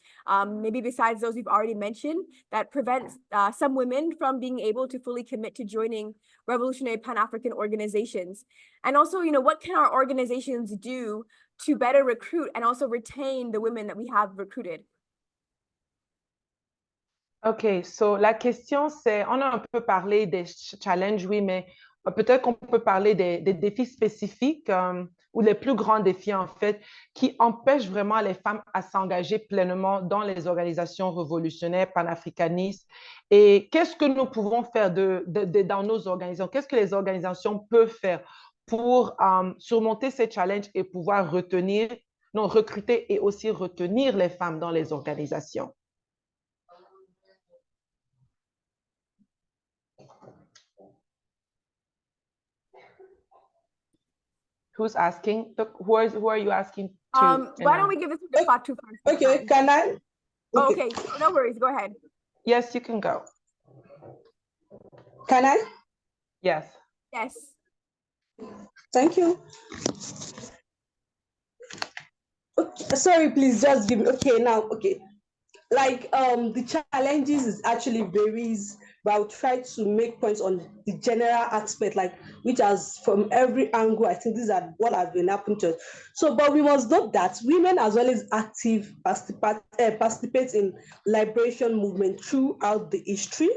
maybe besides those we've already mentioned, that prevents some women from being able to fully commit to joining revolutionary Pan-African organizations? And also, what can our organizations do to better recruit and also retain the women that we have recruited? OK, so la question, c'est, on a un peu parlé des challenges, oui, mais peut-être qu'on peut parler des défis spécifiques ou les plus grands défis, en fait, qui empêchent vraiment les femmes à s'engager pleinement dans les organisations révolutionnaires panafricanistes. Et qu'est-ce que nous pouvons faire dans nos organisations? Qu'est-ce que les organisations peuvent faire pour surmonter ces challenges et pouvoir recruter et aussi retenir les femmes dans les organisations? Who's asking? Who are you asking to? Why don't we give this to Fatou first? Okay, can I? Okay, no worries. Go ahead. Yes, you can go. Can I? Yes. Yes. Thank you. Okay, sorry, please just give me. Okay, now, okay. Like the challenges is actually varies, but I'll try to make points on the general aspect, like which has from every angle. I think these are what have been happening to us. So, but we must note that women as well as active participate in liberation movement throughout the history,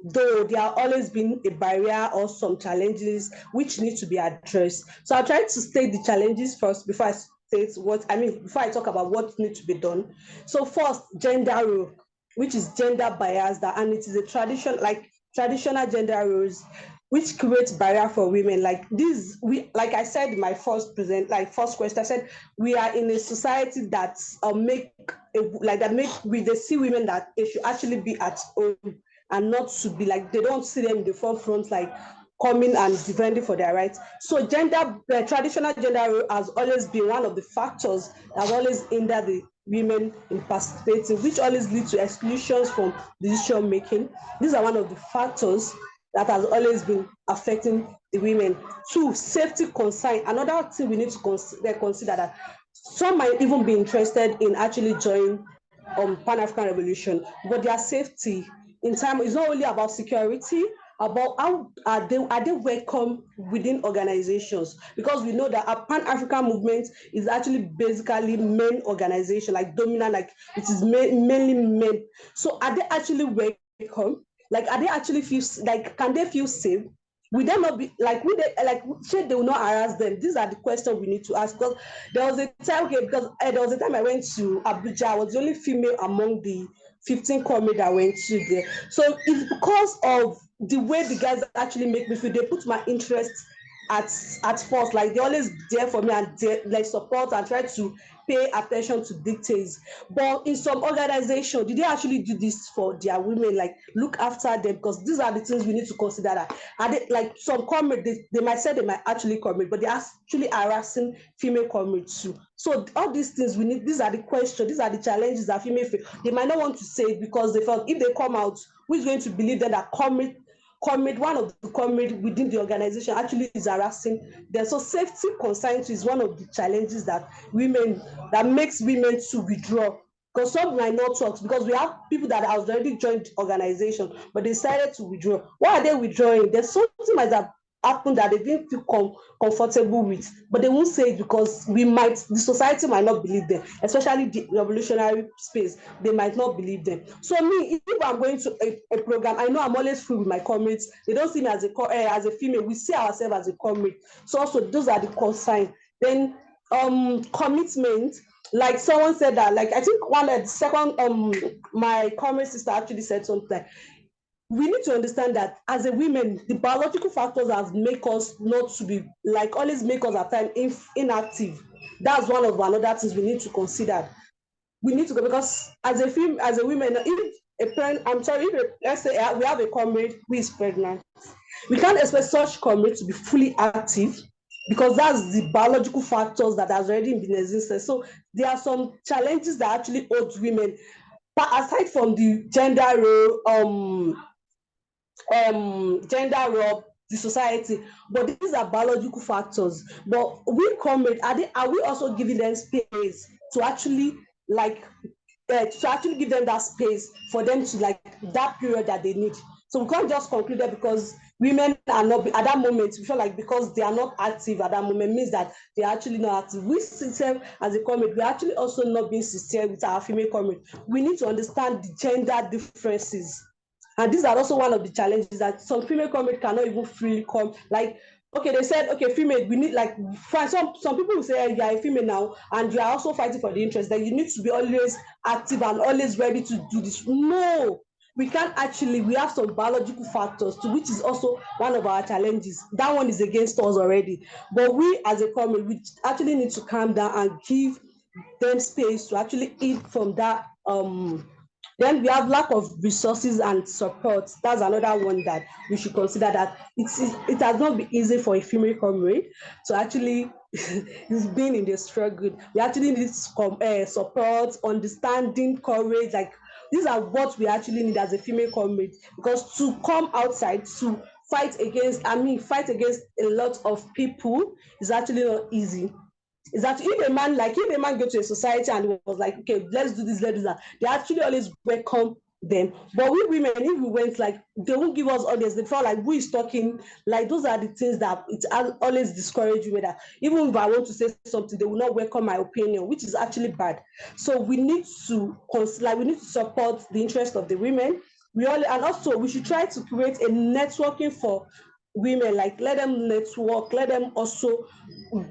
though there have always been a barrier or some challenges which need to be addressed. So I'll try to state the challenges first before I before I talk about what needs to be done. So first, gender role, which is gender biased, and it is a traditional gender roles which creates barrier for women. Like this, like I said in my first question, I said we are in a society that they see women that they should actually be at home and not to be like, they don't see them in the forefront, like coming and defending for their rights. So traditional gender role has always been one of the factors that has always hindered the women in participating, which always leads to exclusions from decision making. These are one of the factors that has always been affecting the women. Two, safety concern. Another thing we need to consider that some might even be interested in actually joining Pan-African Revolution, but their safety in time is not only about security, about how are they welcome within organizations, because we know that a Pan-African movement is actually basically men organization, like dominant, like it is mainly men. So are they actually welcome? Like, are they actually feel like, can they feel safe? Will they not be like, should they will not harass them? These are the questions we need to ask. Because there was a time, there was a time I went to Abuja. I was the only female among the 15 comrades that went to there. So it's because of the way the guys actually make me feel. They put my interest at first, like they always there for me and like support and try to pay attention to details. But in some organization, did they actually do this for their women, like look after them? Because these are the things we need to consider. That are they, like some comrade, they might say they might actually comrade, but they're actually harassing female comrades too. So all these things we need, these are the questions, these are the challenges that female face. They might not want to say it because they felt if they come out, who is going to believe them that comrade, one of the comrade within the organization actually is harassing them? So safety concerns is one of the challenges that makes women to withdraw, because some might not talk, because we have people that have already joined the organization but they decided to withdraw. Why are they withdrawing? There's something might have happened that they didn't feel comfortable with, but they won't say it because the society might not believe them, especially the revolutionary space. They might not believe them. So me, if I'm going to a program, I know I'm always free with my comrades. They don't see me as a female. We see ourselves as a comrade. So also those are the consigns. Then commitment, like someone said that, like I think one at the second my comrade sister actually said something. We need to understand that as a women, the biological factors that make us not to be, like always make us at times inactive. That's one of another things we need to consider. We need to go, because as a woman, if a parent, I'm sorry, let's say we have a comrade who is pregnant, we can't expect such comrade to be fully active, because that's the biological factors that has already been existed. So there are some challenges that actually hold women, but aside from the gender role, the society, but these are biological factors. But we comrade, are we also giving them space to actually give them that space for them to like that period that they need? So we can't just conclude that because women are not at that moment, we feel like because they are not active at that moment means that they are actually not active. We sincere as a comrade, we're actually also not being sincere with our female comrade. We need to understand the gender differences. And these are also one of the challenges that some female comrades cannot even freely come. Like, okay, they said, okay, female, we need like some people will say, hey, you are a female now, and you are also fighting for the interest. That you need to be always active and always ready to do this. No, we can't actually. We have some biological factors too, which is also one of our challenges. That one is against us already. But we as a comrade, we actually need to calm down and give them space to actually eat from that. Then we have lack of resources and support. That's another one that we should consider, that it has not been easy for a female comrade to actually is being in the struggle. We actually need support, understanding, courage. Like these are what we actually need as a female comrade, because to come outside to fight against a lot of people is actually not easy. Is that if a man go to a society and was like, okay, let's do this, let's do that, they actually always welcome them. But we women, if we went, like they won't give us audience. They feel like who is talking. Like those are the things that it always discourage women, that even if I want to say something, they will not welcome my opinion, which is actually bad. So we need to support the interest of the women. And also we should try to create a networking for women, like let them network, let them also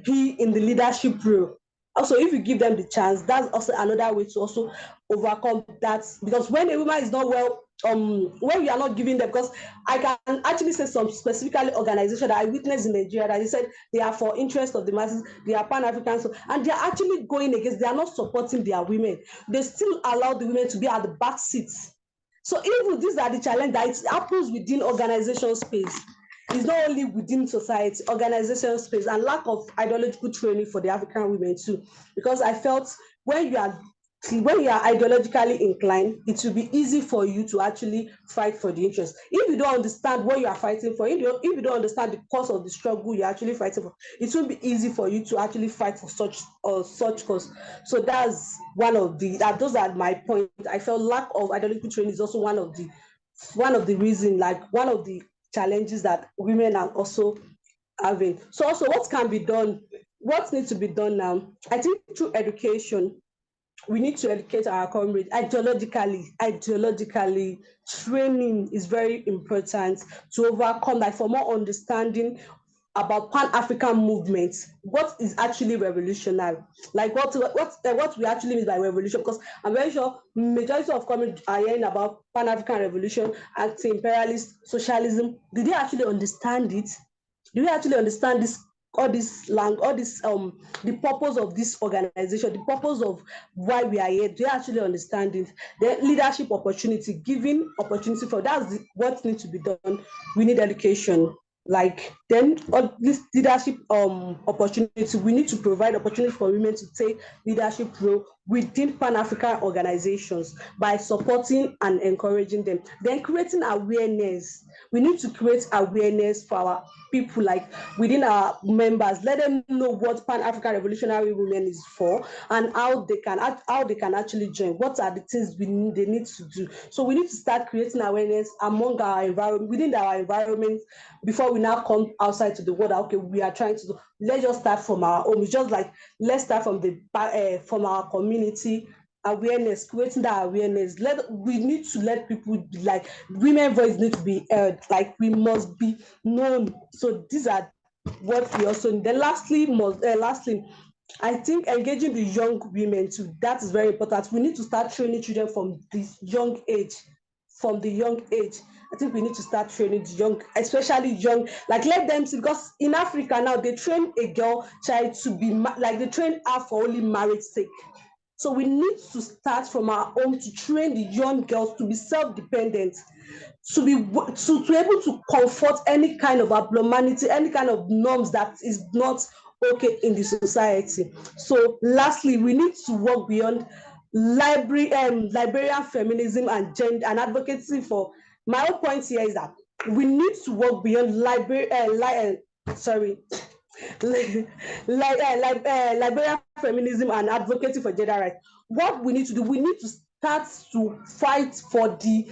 be in the leadership role. Also, if you give them the chance, that's also another way to also overcome that. Because when a woman is not well, when we are not giving them, because I can actually say some specifically organizations that I witnessed in Nigeria that they said they are for interest of the masses, they are Pan-African, and they are actually going against, they are not supporting their women. They still allow the women to be at the back seats. So even these are the challenges that it happens within organization space. It's not only within society, organizational space, and lack of ideological training for the African women too. Because I felt when you are ideologically inclined, it will be easy for you to actually fight for the interest. If you don't understand what you are fighting for, if you don't understand the cause of the struggle you're actually fighting for, it won't be easy for you to actually fight for such cause. So that's those are my points. I felt lack of ideological training is also one of the reasons, like one of the challenges that women are also having. So also what can be done? What needs to be done now? I think through education, we need to educate our comrades ideologically. Training is very important to overcome, like for more understanding about Pan-African movements. What is actually revolutionary? Like what we actually mean by revolution? Because I'm very sure majority of comrades are hearing about Pan-African revolution, anti-imperialist socialism. Did they actually understand it? Do we actually understand this, all this the purpose of this organization, the purpose of why we are here? Do you actually understand it? The leadership opportunity, giving opportunity for what needs to be done. We need education. Like then this leadership opportunity, we need to provide opportunity for women to take leadership role within Pan-African organizations by supporting and encouraging them. Then creating awareness. We need to create awareness for our people, like within our members. Let them know what Pan-African Revolutionary Women is for and how they can actually join. What are the things they need to do? So we need to start creating awareness among our environment, within our environment, before we now come outside to the world. Okay, we are trying to do. Let's just start from our home. It's just like let's start from our community. Awareness, creating that awareness. We need to let people be like, women voice need to be heard. Like we must be known. So these are what we also need. Then lastly, I think engaging the young women too, that is very important. We need to start training children from this young age. From the young age, I think we need to start training the young, especially young, like let them see, because in Africa now, they train a girl child to be, like they train her for only marriage sake. So we need to start from our home to train the young girls to be self-dependent, to be able to comfort any kind of abnormality, any kind of norms that is not okay in the society. So lastly, we need to work beyond librarian feminism and gender and advocacy for. My whole point here is that we need to work beyond librarian feminism and advocacy for gender rights. What we need to do, we need to start to fight for the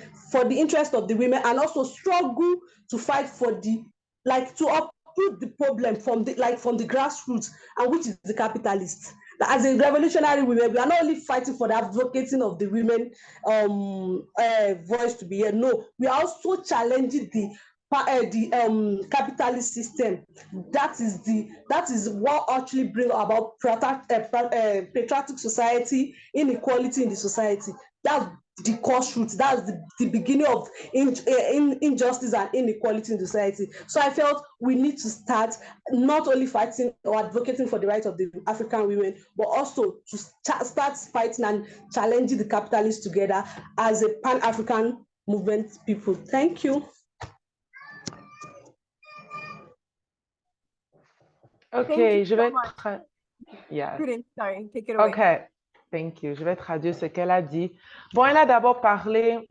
interest of the women, and also struggle to fight for the, like, to uproot the problem from the grassroots, and which is the capitalists. As a revolutionary women, we are not only fighting for the advocating of the women voice to be heard. No, we are also challenging the capitalist system. That is what actually bring about patriotic society, inequality in the society. That's the cause root. That's the beginning of injustice and inequality in the society. So I felt we need to start not only fighting or advocating for the rights of the African women, but also to start fighting and challenging the capitalists together as a Pan-African movement people. Thank you. OK, je vais... Yes. Prudence, sorry, take it away. OK, thank you. Je vais traduire ce qu'elle a dit. Bon, elle a d'abord parlé...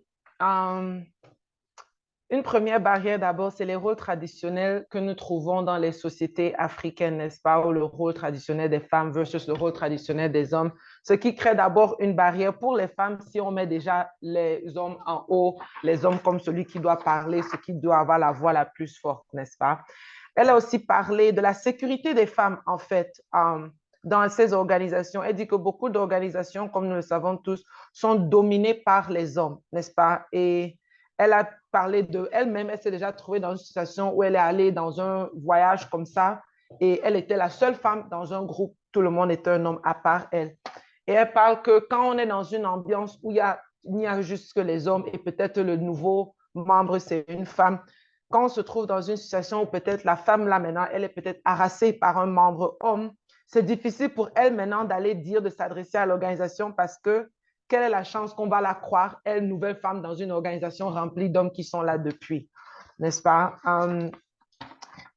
une première barrière, d'abord, c'est les rôles traditionnels que nous trouvons dans les sociétés africaines, n'est-ce pas, ou le rôle traditionnel des femmes versus le rôle traditionnel des hommes, ce qui crée d'abord une barrière pour les femmes si on met déjà les hommes en haut, les hommes comme celui qui doit parler, ce qui doit avoir la voix la plus forte, n'est-ce pas? Elle a aussi parlé de la sécurité des femmes, en fait, dans ces organisations. Elle dit que beaucoup d'organisations, comme nous le savons tous, sont dominées par les hommes, n'est-ce pas? Et elle a parlé d'elle-même, elle s'est déjà trouvée dans une situation où elle est allée dans un voyage comme ça et elle était la seule femme dans un groupe, tout le monde était un homme à part elle. Et elle parle que quand on est dans une ambiance où il n'y a juste que les hommes et peut-être le nouveau membre, c'est une femme, quand on se trouve dans une situation où peut-être la femme là maintenant, elle est peut-être harassée par un membre homme, c'est difficile pour elle maintenant d'aller dire, de s'adresser à l'organisation parce que quelle est la chance qu'on va la croire, elle, nouvelle femme dans une organisation remplie d'hommes qui sont là depuis, n'est-ce pas?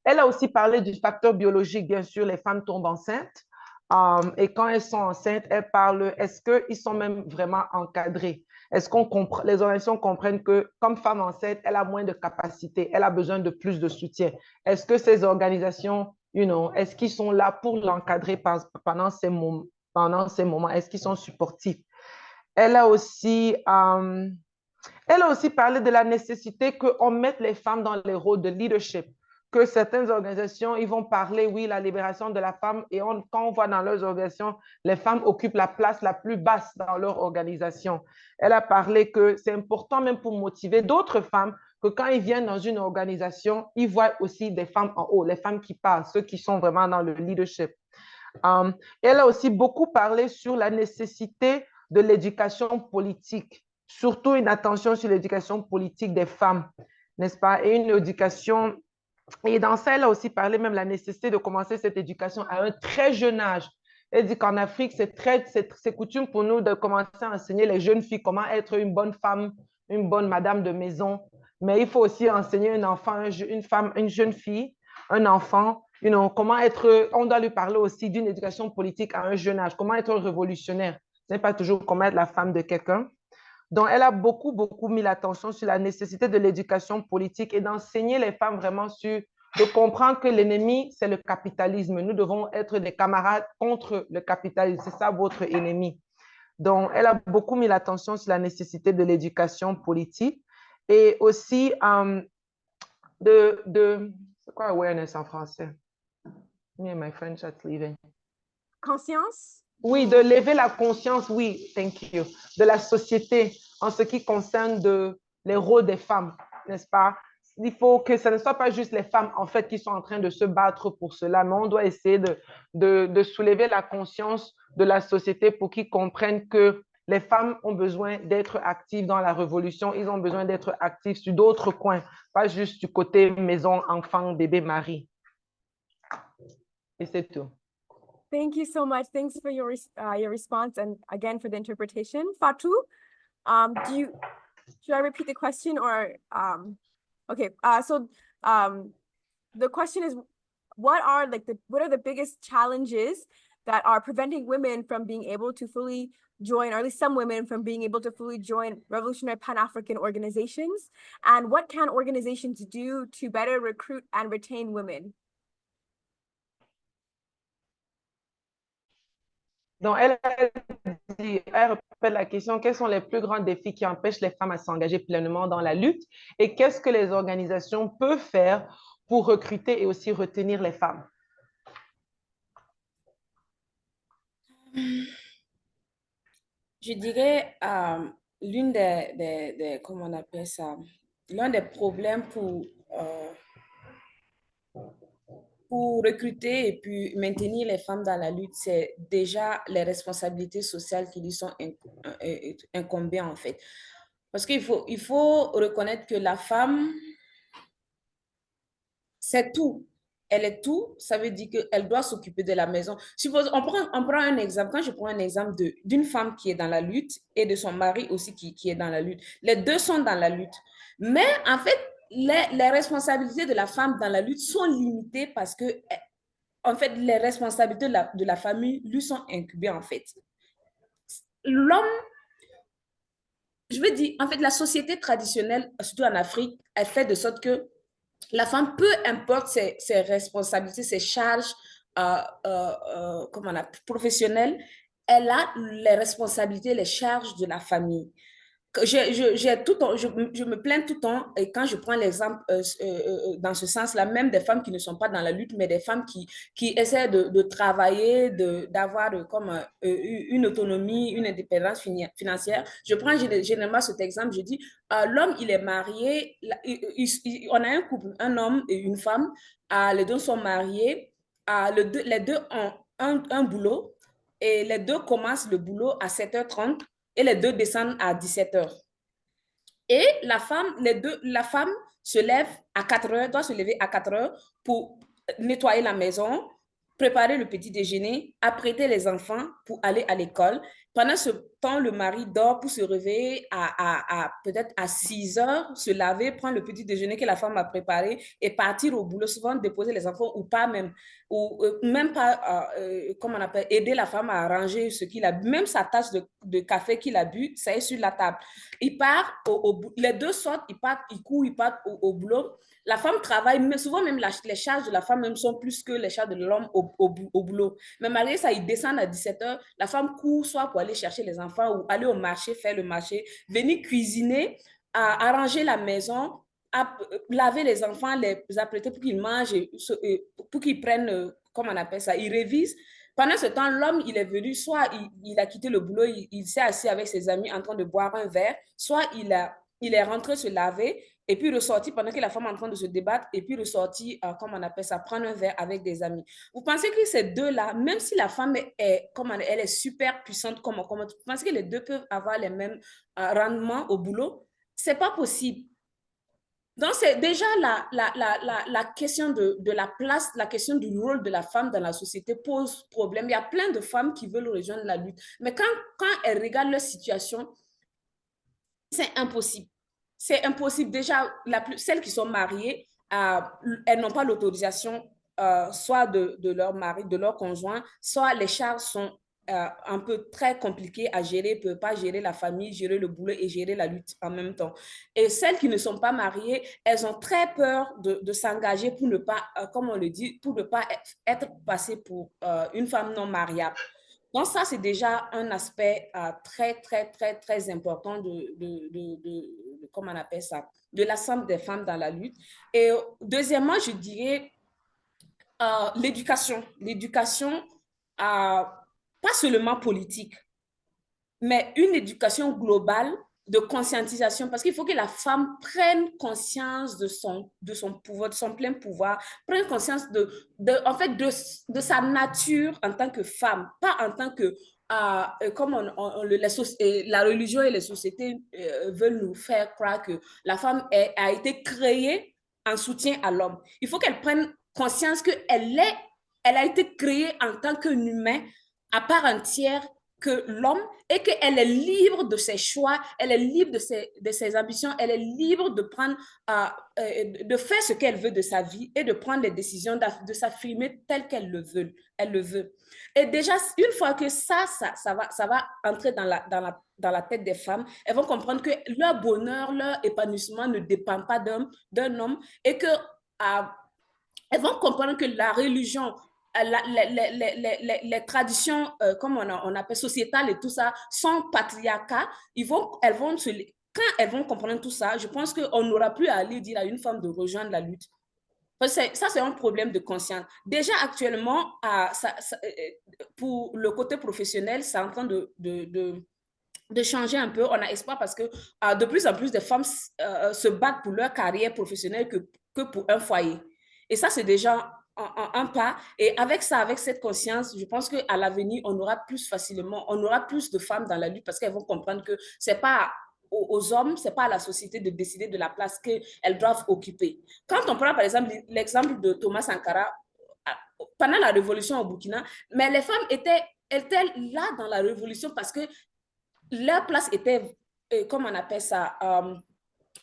Elle a aussi parlé du facteur biologique, bien sûr, les femmes tombent enceintes. Et quand elles sont enceintes, elle parle, est-ce qu'ils sont même vraiment encadrés? Est-ce les organisations comprennent que comme femme enceinte, elle a moins de capacité, elle a besoin de plus de soutien? Est-ce que ces organisations, est-ce qu'ils sont là pour l'encadrer pendant ces moments? Est-ce qu'ils sont supportifs? Elle a aussi parlé de la nécessité qu'on mette les femmes dans les rôles de leadership, que certaines organisations, ils vont parler, oui, la libération de la femme, et quand on voit dans leurs organisations, les femmes occupent la place la plus basse dans leur organisation. Elle a parlé que c'est important même pour motiver d'autres femmes, que quand ils viennent dans une organisation, ils voient aussi des femmes en haut, les femmes qui parlent, ceux qui sont vraiment dans le leadership. Elle a aussi beaucoup parlé sur la nécessité de l'éducation politique, surtout une attention sur l'éducation politique des femmes, n'est-ce pas? Et une éducation Et dans ça, elle a aussi parlé même de la nécessité de commencer cette éducation à un très jeune âge. Elle dit qu'en Afrique, c'est coutume pour nous de commencer à enseigner les jeunes filles comment être une bonne femme, une bonne madame de maison. Mais il faut aussi enseigner un enfant, une femme, une jeune fille, un enfant, comment être, on doit lui parler aussi d'une éducation politique à un jeune âge, comment être révolutionnaire. Ce n'est pas toujours comment être la femme de quelqu'un. Donc, elle a beaucoup, beaucoup mis l'attention sur la nécessité de l'éducation politique et d'enseigner les femmes vraiment de comprendre que l'ennemi, c'est le capitalisme. Nous devons être des camarades contre le capitalisme. C'est ça votre ennemi. Donc, elle a beaucoup mis l'attention sur la nécessité de l'éducation politique et aussi c'est quoi awareness en français? Me and my French that's leaving. Conscience? Oui, de lever la conscience, oui, thank you, de la société en ce qui concerne les rôles des femmes, n'est-ce pas? Il faut que ce ne soit pas juste les femmes, en fait, qui sont en train de se battre pour cela, mais on doit essayer de soulever la conscience de la société pour qu'ils comprennent que les femmes ont besoin d'être actives dans la révolution, ils ont besoin d'être actifs sur d'autres coins, pas juste du côté maison, enfant, bébé, mari. Et c'est tout. Thank you so much. Thanks for your response and again for the interpretation. Fatou, should I repeat the question or okay? The question is, what are the biggest challenges that are preventing women from being able to fully join, or at least some women from being able to fully join revolutionary Pan-African organizations? And what can organizations do to better recruit and retain women? Donc, elle répète la question, quels sont les plus grands défis qui empêchent les femmes à s'engager pleinement dans la lutte et qu'est-ce que les organisations peuvent faire pour recruter et aussi retenir les femmes? Je dirais, comment on appelle ça, l'un des problèmes pour recruter et puis maintenir les femmes dans la lutte, c'est déjà les responsabilités sociales qui lui sont incombées en fait. Parce il faut reconnaître que la femme, c'est tout. Elle est tout, ça veut dire qu'elle doit s'occuper de la maison. Suppose, on prend un exemple, quand je prends un exemple d'une femme qui est dans la lutte et de son mari aussi qui est dans la lutte. Les deux sont dans la lutte. Mais en fait, les responsabilités de la femme dans la lutte sont limitées parce que, en fait, les responsabilités de la famille lui sont incubées, en fait. L'homme, je veux dire, en fait, la société traditionnelle, surtout en Afrique, elle fait de sorte que la femme, peu importe ses responsabilités, ses charges professionnelles, elle a les responsabilités, les charges de la famille. Je me plains tout le temps, et quand je prends l'exemple dans ce sens-là, même des femmes qui ne sont pas dans la lutte, mais des femmes qui essaient de travailler, d'avoir une autonomie, une indépendance financière. Je prends généralement cet exemple, je dis, l'homme, il est marié, on a un couple, un homme et une femme, les deux sont mariés, les deux ont un boulot, et les deux commencent le boulot à 7h30, et les deux descendent à 17h. Et la femme se lève à 4h, doit se lever à 4h pour nettoyer la maison, préparer le petit déjeuner, apprêter les enfants pour aller à l'école. Pendant ce temps, le mari dort pour se réveiller peut-être à 6h, se laver, prendre le petit déjeuner que la femme a préparé et partir au boulot, souvent déposer les enfants ou pas même, ou même pas, comment on appelle, aider la femme à arranger ce qu'il a bu. Même sa tasse de café qu'il a bu, ça est sur la table. Il part, les deux sortent, ils courent, ils partent au boulot. La femme travaille, mais souvent même les charges de la femme même sont plus que les charges de l'homme au boulot. Mais malgré ça, ils descendent à 17h. La femme court soit pour aller chercher les enfants ou aller au marché, faire le marché, venir cuisiner, arranger la maison, laver les enfants, les apprêter pour qu'ils mangent, pour qu'ils prennent, comment on appelle ça, ils révisent. Pendant ce temps, l'homme, il est venu, soit il a quitté le boulot, il s'est assis avec ses amis en train de boire un verre, soit il est rentré se laver, et puis ressorti pendant que la femme est en train de se débattre, et puis ressorti, comment on appelle ça, prendre un verre avec des amis. Vous pensez que ces deux-là, même si la femme elle est super puissante, vous pensez que les deux peuvent avoir les mêmes rendements au boulot? C'est pas possible. Donc, c'est déjà la question de la place, la question du rôle de la femme dans la société pose problème. Il y a plein de femmes qui veulent rejoindre la lutte. Mais quand elles regardent leur situation, c'est impossible. C'est impossible. Déjà, celles qui sont mariées, elles n'ont pas l'autorisation soit de leur mari, de leur conjoint, soit les charges sont un peu très compliquées à gérer, ne peuvent pas gérer la famille, gérer le boulot et gérer la lutte en même temps. Et celles qui ne sont pas mariées, elles ont très peur de s'engager pour ne pas, comme on le dit, pour ne pas être passées pour une femme non mariable. Donc, ça, c'est déjà un aspect très, très, très, très important comment on appelle ça, de l'ensemble des femmes dans la lutte. Et deuxièmement, je dirais l'éducation. L'éducation, pas seulement politique, mais une éducation globale de conscientisation, parce qu'il faut que la femme prenne conscience de son pouvoir, de son plein pouvoir, prenne conscience en fait, de sa nature en tant que femme, pas en tant que, comme la religion et les sociétés veulent nous faire croire que la femme a été créée en soutien à l'homme. Il faut qu'elle prenne conscience qu'elle a été créée en tant qu'un humain à part entière que l'homme, et qu'elle est libre de ses choix, elle est libre de ses ambitions, elle est libre de prendre, de faire ce qu'elle veut de sa vie et de prendre les décisions, de s'affirmer tel qu'elle le veut. Elle le veut. Et déjà, une fois que ça va entrer dans la tête des femmes, elles vont comprendre que leur bonheur, leur épanouissement ne dépend pas d'un homme, et que elles vont comprendre que la religion, les traditions, comme on appelle sociétales et tout ça, sont patriarcats. Quand elles vont comprendre tout ça, je pense qu'on n'aura plus à aller dire à une femme de rejoindre la lutte. Ça, c'est un problème de conscience. Déjà, actuellement, pour le côté professionnel, c'est en train de changer un peu. On a espoir parce que de plus en plus de femmes se battent pour leur carrière professionnelle que pour un foyer. Et ça, c'est déjà un pas. Et avec ça, avec cette conscience, je pense qu'à l'avenir, on aura plus de femmes dans la lutte parce qu'elles vont comprendre que c'est pas aux hommes, c'est pas à la société de décider de la place qu'elles doivent occuper. Quand on prend, par exemple, l'exemple de Thomas Sankara, pendant la révolution au Burkina, mais les femmes étaient là dans la révolution parce que leur place était, comment on appelle ça,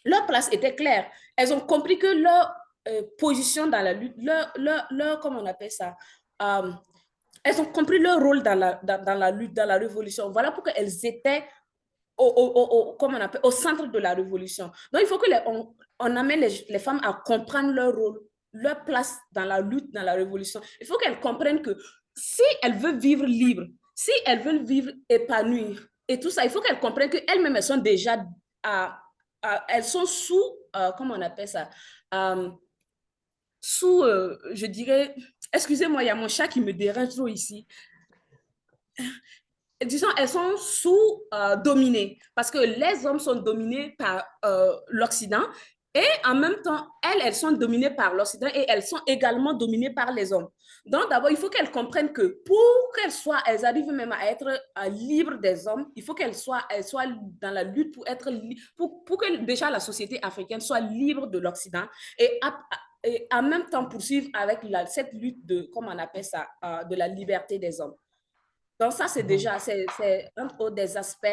leur place était claire. Elles ont compris que leur position dans la lutte, comment on appelle ça, elles ont compris leur rôle dans la lutte, dans la révolution. Voilà pourquoi elles étaient comment on appelle, au centre de la révolution. Donc, il faut que on amène les femmes à comprendre leur rôle, leur place dans la lutte, dans la révolution. Il faut qu'elles comprennent que si elles veulent vivre libre, si elles veulent vivre épanouies et tout ça, il faut qu'elles comprennent qu'elles-mêmes, elles sont déjà, elles sont sous, comment on appelle ça, sous, je dirais, excusez-moi, il y a mon chat qui me dérange trop ici. Disons, elles sont dominées parce que les hommes sont dominés par l'Occident et en même temps, elles sont dominées par l'Occident et elles sont également dominées par les hommes. Donc, d'abord, il faut qu'elles comprennent que pour elles arrivent même à être libres des hommes, il faut qu'elles soient dans la lutte pour que déjà la société africaine soit libre de l'Occident et en même temps poursuivre avec cette lutte comment on appelle ça, de la liberté des hommes. Donc, ça, c'est déjà, c'est un des aspects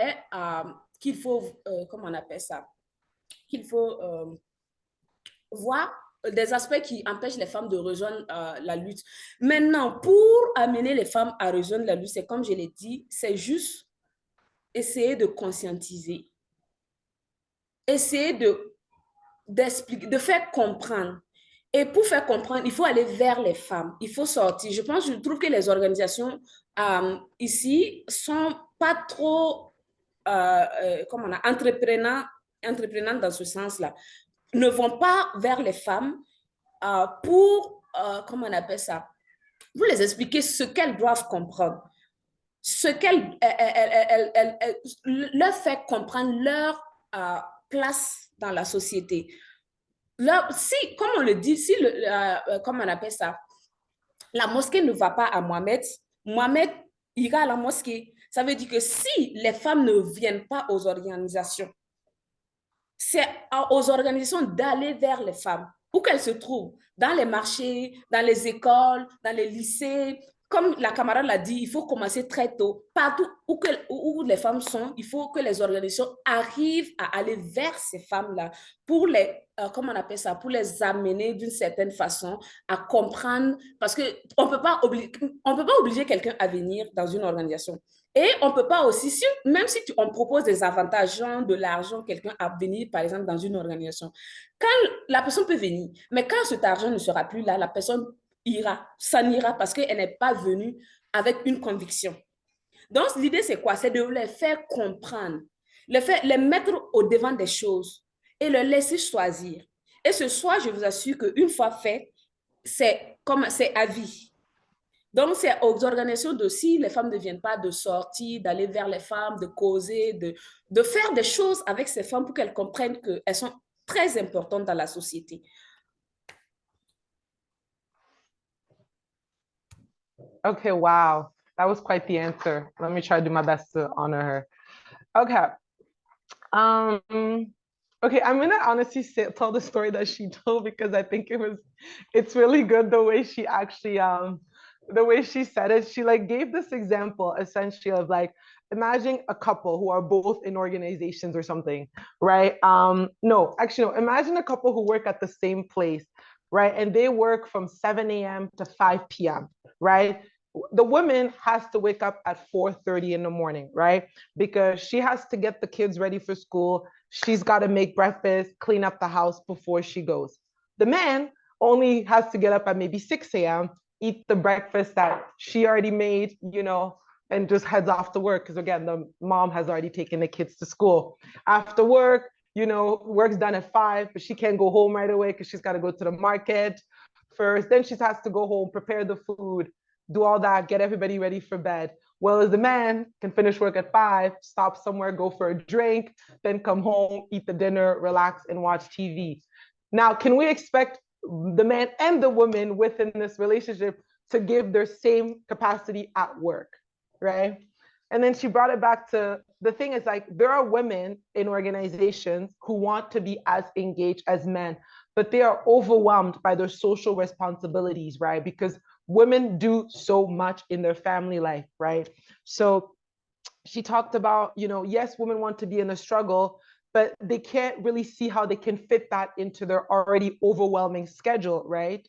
qu'il faut, comment on appelle ça, qu'il faut voir, des aspects qui empêchent les femmes de rejoindre la lutte. Maintenant, pour amener les femmes à rejoindre la lutte, c'est comme je l'ai dit, c'est juste essayer de conscientiser, essayer d'expliquer, de faire comprendre. Et pour faire comprendre, il faut aller vers les femmes. Il faut sortir. Je trouve que les organisations ici sont pas trop entreprenantes dans ce sens-là. Ne vont pas vers les femmes pour, comment on appelle ça, pour les expliquer ce qu'elles doivent comprendre. Ce leur fait comprendre leur place dans la société. Si, comme on le dit, comment on appelle ça, la mosquée ne va pas à Mohamed, Mohamed ira à la mosquée. Ça veut dire que si les femmes ne viennent pas aux organisations, c'est aux organisations d'aller vers les femmes, où qu'elles se trouvent, dans les marchés, dans les écoles, dans les lycées. Comme la camarade l'a dit, il faut commencer très tôt. Partout où les femmes sont, il faut que les organisations arrivent à aller vers ces femmes-là pour les, comment on appelle ça, pour les amener d'une certaine façon à comprendre, parce qu'on on peut pas obliger quelqu'un à venir dans une organisation. Et on ne peut pas aussi, même si on propose des avantages, genre de l'argent, quelqu'un à venir, par exemple, dans une organisation, quand la personne peut venir, mais quand cet argent ne sera plus là, la personne s'en ira parce qu'elle n'est pas venue avec une conviction. Donc, l'idée, c'est quoi? C'est de les faire comprendre, les mettre au devant des choses et les laisser choisir. Et ce soir, je vous assure qu'une fois fait, c'est à vie. Donc, c'est aux organisations de, si les femmes ne viennent pas, de sortir, d'aller vers les femmes, de causer, de faire des choses avec ces femmes pour qu'elles comprennent qu'elles sont très importantes dans la société. Okay, wow. That was quite the answer. Let me try to do my best to honor her. Okay. Okay, I'm gonna honestly tell the story that she told because I think it's really good the way she actually the way she said it. She like gave this example essentially of like imagine a couple who are both in organizations or something, right? No, actually no, imagine a couple who work at the same place, right? And they work from 7 a.m. to 5 p.m., right? The woman has to wake up at 4:30 in the morning, right? Because she has to get the kids ready for school. She's got to make breakfast, clean up the house before she goes. The man only has to get up at maybe 6 a.m., eat the breakfast that she already made, and just heads off to work. Because again, the mom has already taken the kids to school. After work, work's done at 5, but she can't go home right away because she's got to go to the market first. Then she has to go home, prepare the food, do all that, get everybody ready for bed. Well, as the man can finish work at 5, stop somewhere, go for a drink, then come home, eat the dinner, relax, and watch TV. Now, can we expect the man and the woman within this relationship to give their same capacity at work, right? And then she brought it back to the thing is like there are women in organizations who want to be as engaged as men, but they are overwhelmed by their social responsibilities, right? Because women do so much in their family life, right? So she talked about, yes, women want to be in a struggle, but they can't really see how they can fit that into their already overwhelming schedule, right?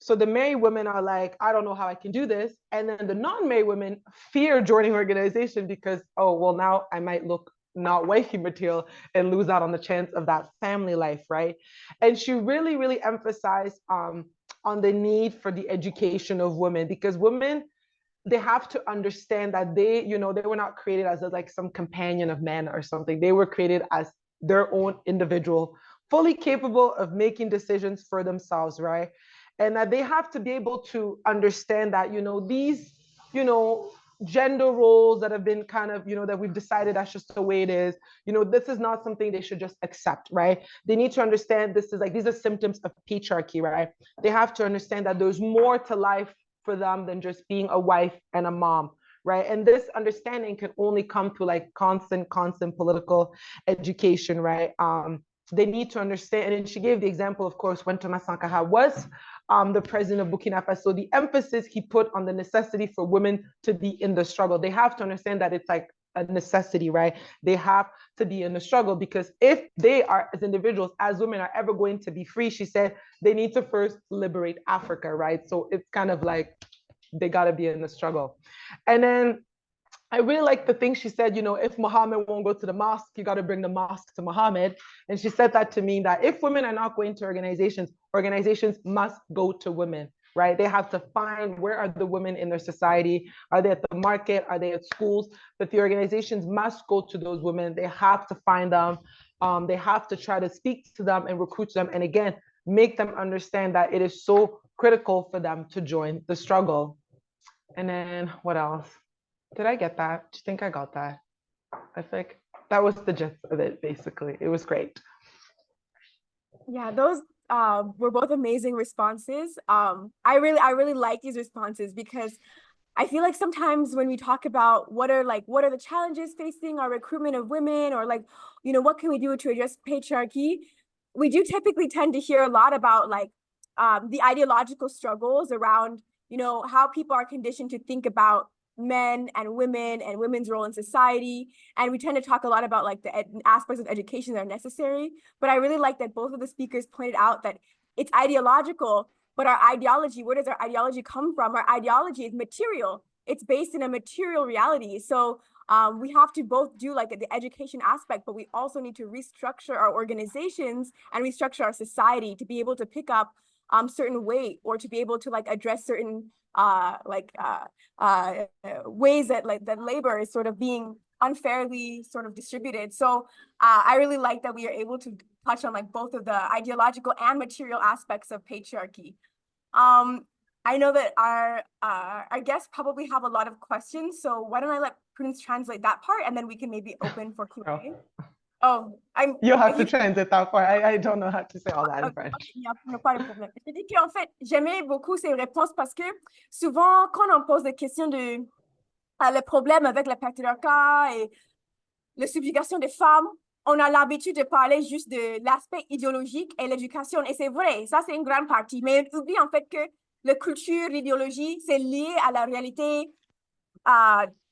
So the married women are like, I don't know how I can do this. And then the non-married women fear joining organization because, oh, well, now I might look not wifey material and lose out on the chance of that family life, right? And she really, really emphasized on the need for the education of women because women, they have to understand that they were not created as like some companion of men or something. They were created as their own individual, fully capable of making decisions for themselves, right? And that they have to be able to understand that, these, gender roles that have been kind of, that we've decided that's just the way it is, this is not something they should just accept, right? They need to understand this is like, these are symptoms of patriarchy, right? They have to understand that there's more to life for them than just being a wife and a mom, right? And this understanding can only come through like constant political education, right? They need to understand, and she gave the example, of course, when Thomas Sankara was the president of Burkina Faso, the emphasis he put on the necessity for women to be in the struggle. They have to understand that it's like a necessity, right? They have to be in the struggle because if they are, as individuals, as women, are ever going to be free, she said, they need to first liberate Africa, right? So it's kind of like they got to be in the struggle. And then I really like the thing she said, if Muhammad won't go to the mosque, you got to bring the mosque to Muhammad. And she said that to mean that if women are not going to organizations, organizations must go to women, right? They have to find where are the women in their society? Are they at the market? Are they at schools? But the organizations must go to those women. They have to find them. They have to try to speak to them and recruit them. And again, make them understand that it is so critical for them to join the struggle. And then what else? Did I get that? Do you think I got that? I think that was the gist of it, basically. It was great. Yeah, those were both amazing responses. I really like these responses because I feel like sometimes when we talk about what are the challenges facing our recruitment of women, or like, you know, what can we do to address patriarchy? We do typically tend to hear a lot about like the ideological struggles around, you know, how people are conditioned to think about men and women's role in society. And we tend to talk a lot about like the aspects of education that are necessary. But I really like that both of the speakers pointed out that it's ideological, but our ideology, where does our ideology come from? Our ideology is material. It's based in a material reality. So we have to both do like the education aspect, but we also need to restructure our organizations and restructure our society to be able to pick up certain weight, or to be able to like address certain ways that like that labor is sort of being unfairly sort of distributed. So I really like that we are able to touch on like both of the ideological and material aspects of patriarchy. I know that our guests probably have a lot of questions, so why don't I let Prudence translate that part, and then we can maybe open for Q&A. Oh, You have to translate that part. I don't know how to say all that in French. Il n'y a pas de problème. Je dis qu'en fait, j'aimais beaucoup ces réponses parce que souvent, quand on pose des questions de le problème avec le patriarcat et la subjugation des femmes, on a l'habitude de parler juste de l'aspect idéologique et l'éducation. Et c'est vrai, ça c'est une grande partie. Mais on oublie en fait que la culture, l'idéologie, c'est lié à la réalité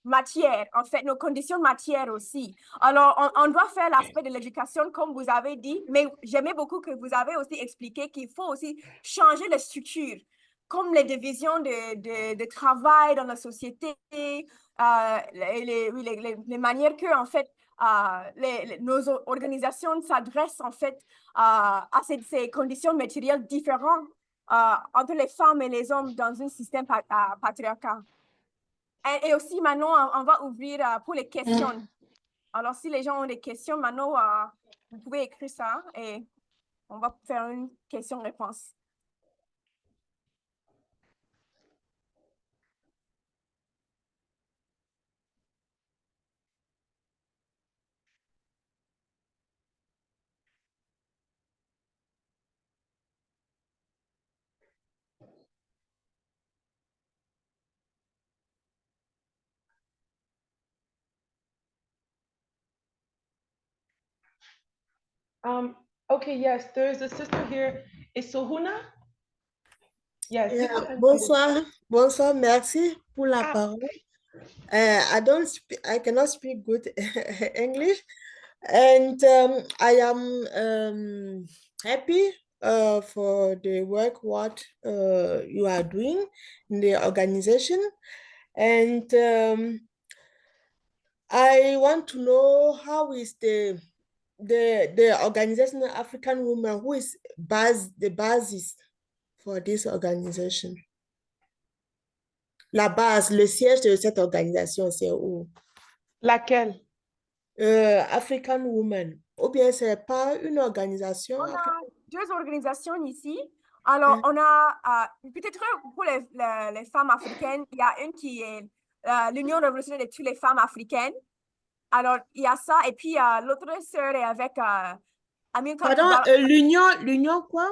matière, en fait, nos conditions de matière aussi. Alors, on doit faire l'aspect de l'éducation, comme vous avez dit, mais j'aimais beaucoup que vous avez aussi expliqué qu'il faut aussi changer les structures, comme les divisions de travail dans la société, les manières que, en fait, nos organisations s'adressent, en fait, à ces conditions matérielles différentes entre les femmes et les hommes dans un système patriarcal. Et aussi, maintenant, on va ouvrir pour les questions. Alors, si les gens ont des questions, maintenant, vous pouvez écrire ça et on va faire une question-réponse. Okay, yes, there's a sister here. Is Sohuna? Yes. Yeah, bonsoir, bonsoir, merci pour la parole. I cannot speak good English, and I am happy for the work what you are doing in the organization, and I want to know how is the organization African Women, who is the basis for this organization. La base, le siège de cette organisation, c'est où? Laquelle? African Women. Ou bien c'est pas une organisation? On a deux organisations ici. Alors, on a peut-être pour les femmes africaines, il y a une qui est l'Union révolutionnaire de toutes les femmes africaines. Alors, il y a ça. Et puis, l'autre sœur est avec Amilcar. Pardon, l'Union quoi?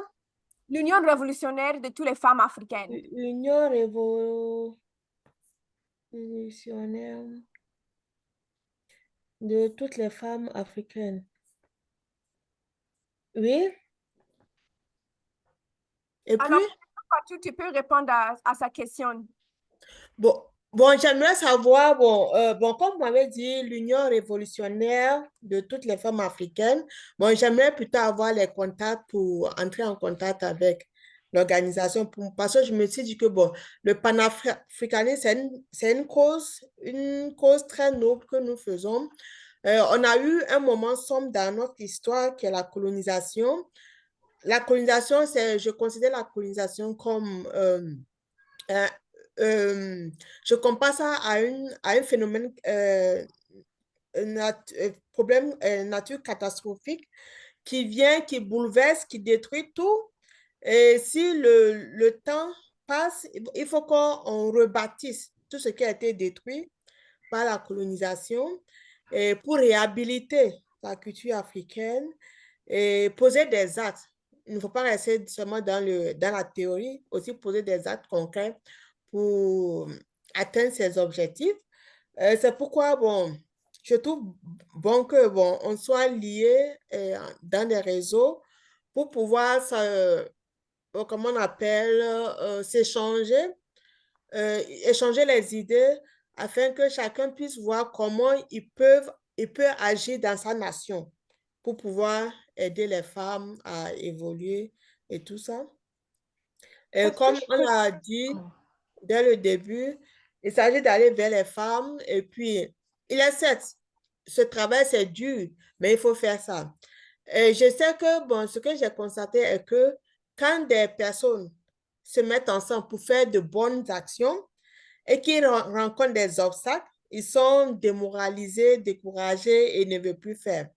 L'Union révolutionnaire de toutes les femmes africaines. L'Union révolutionnaire de toutes les femmes africaines. Oui. Et alors, puis? tu peux répondre à sa question. Bon, j'aimerais savoir, comme vous m'avez dit, l'Union révolutionnaire de toutes les femmes africaines, j'aimerais plutôt avoir les contacts pour entrer en contact avec l'organisation, parce que je me suis dit que, le panafricanisme, c'est une cause très noble que nous faisons. On a eu un moment sombre dans notre histoire qui est la colonisation. La colonisation, je considère la colonisation comme... je compare ça à un phénomène, problème nature catastrophique qui vient, qui bouleverse, qui détruit tout. Et si le temps passe, il faut qu'on rebâtisse tout ce qui a été détruit par la colonisation et pour réhabiliter la culture africaine et poser des actes. Il ne faut pas rester seulement dans la théorie, aussi poser des actes concrets pour atteindre ses objectifs. C'est pourquoi, bon, je trouve bon que, bon, on soit liés dans des réseaux pour pouvoir, comment on appelle, s'échanger, échanger les idées afin que chacun puisse voir comment il peut agir dans sa nation pour pouvoir aider les femmes à évoluer et tout ça. Et Est-ce que comme je on peux- l'a dit Oh. dès le début, il s'agit d'aller vers les femmes et puis, il est certes, ce travail c'est dur, mais il faut faire ça. Et je sais que, bon, ce que j'ai constaté est que quand des personnes se mettent ensemble pour faire de bonnes actions et qu'ils rencontrent des obstacles, ils sont démoralisés, découragés et ne veulent plus faire.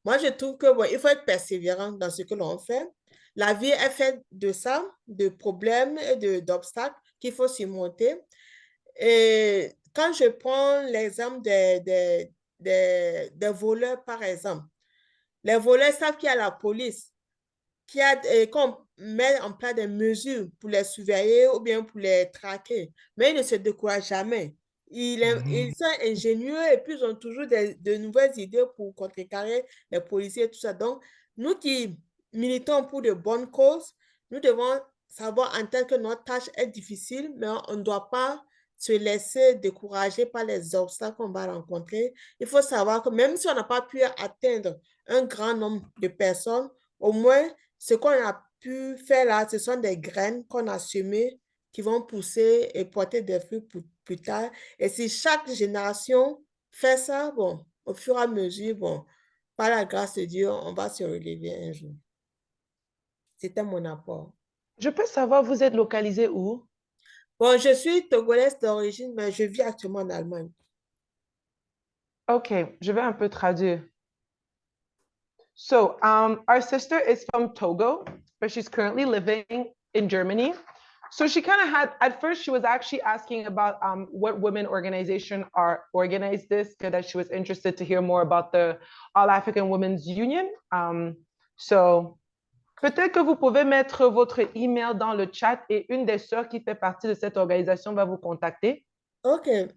Moi, je trouve que, bon, il faut être persévérant dans ce que l'on fait. La vie est faite de ça, de problèmes et d'obstacles qu'il faut surmonter. Et quand je prends l'exemple des voleurs, par exemple, les voleurs savent qu'il y a la police, qu'on met en place des mesures pour les surveiller ou bien pour les traquer, mais ils ne se découragent jamais. Ils sont ingénieux et puis ils ont toujours de nouvelles idées pour contrecarrer les policiers et tout ça. Donc, nous qui militons pour de bonnes causes, nous devons savoir en tant que notre tâche est difficile, mais on ne doit pas se laisser décourager par les obstacles qu'on va rencontrer. Il faut savoir que même si on n'a pas pu atteindre un grand nombre de personnes, au moins, ce qu'on a pu faire là, ce sont des graines qu'on a semées qui vont pousser et porter des fruits plus tard. Et si chaque génération fait ça, bon, au fur et à mesure, bon, par la grâce de Dieu, on va se relever un jour. C'était mon apport. Je peux savoir, vous êtes localisé où? Bon, je suis togolaise d'origine, mais je vis actuellement en Allemagne. Ok, je vais un peu traduire. So, our sister is from Togo, but she's currently living in Germany. So she kind of had, at first, she was actually asking about what women organization are organized this, because that she was interested to hear more about the All African Women's Union. So, peut-être que vous pouvez mettre votre email dans le chat et une des sœurs qui fait partie de cette organisation va vous contacter. OK.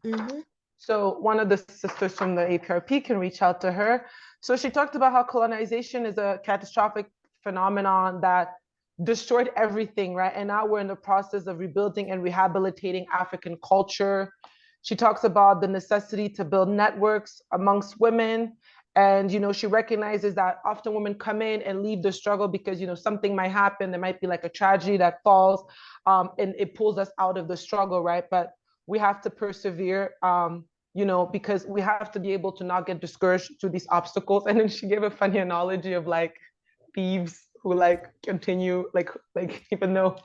So one of the sisters from the APRP can reach out to her. So she talked about how colonization is a catastrophic phenomenon that destroyed everything, right? And now we're in the process of rebuilding and rehabilitating African culture. She talks about the necessity to build networks amongst women. And, she recognizes that often women come in and leave the struggle because, something might happen. There might be like a tragedy that falls and it pulls us out of the struggle, right? But we have to persevere, because we have to be able to not get discouraged through these obstacles. And then she gave a funny analogy of like thieves who like continue, like even though,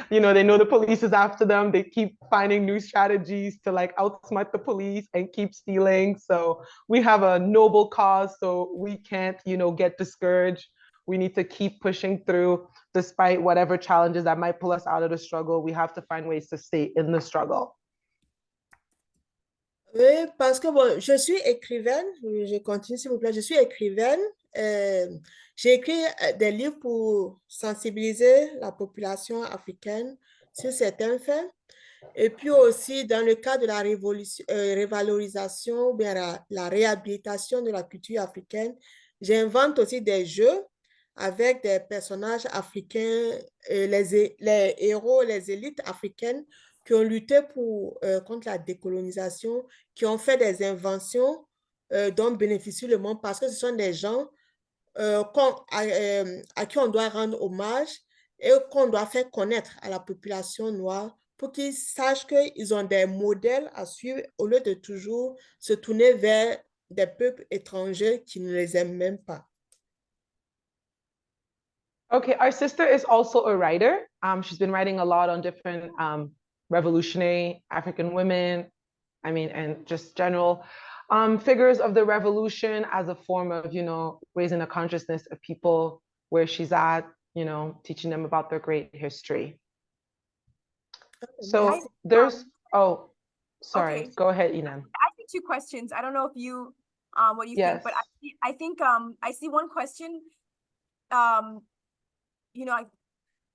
they know the police is after them, they keep finding new strategies to like outsmart the police and keep stealing. So we have a noble cause, so we can't, get discouraged. We need to keep pushing through despite whatever challenges that might pull us out of the struggle. We have to find ways to stay in the struggle. Oui, parce que bon, je suis écrivaine, je continue s'il vous plaît, je suis écrivaine. J'ai écrit des livres pour sensibiliser la population africaine sur certains faits. Et puis aussi, dans le cadre de la révalorisation ou bien la réhabilitation de la culture africaine, j'invente aussi des jeux avec des personnages africains, les héros, les élites africaines qui ont lutté contre la décolonisation, qui ont fait des inventions dont bénéficie le monde parce que ce sont des gens à qui on doit rendre hommage et qu'on doit faire connaître à la population noire pour qu'ils sachent qu'ils ont des modèles à suivre au lieu de toujours se tourner vers des peuples étrangers qui ne les aiment même pas. Okay, our sister is also a writer. She's been writing a lot on different revolutionary African women, and just general figures of the revolution as a form of, raising the consciousness of people where she's at, teaching them about their great history. So there's, sorry, Okay. go ahead, Inem. I think two questions. I don't know if you, what you Yes. think, but I think I see one question.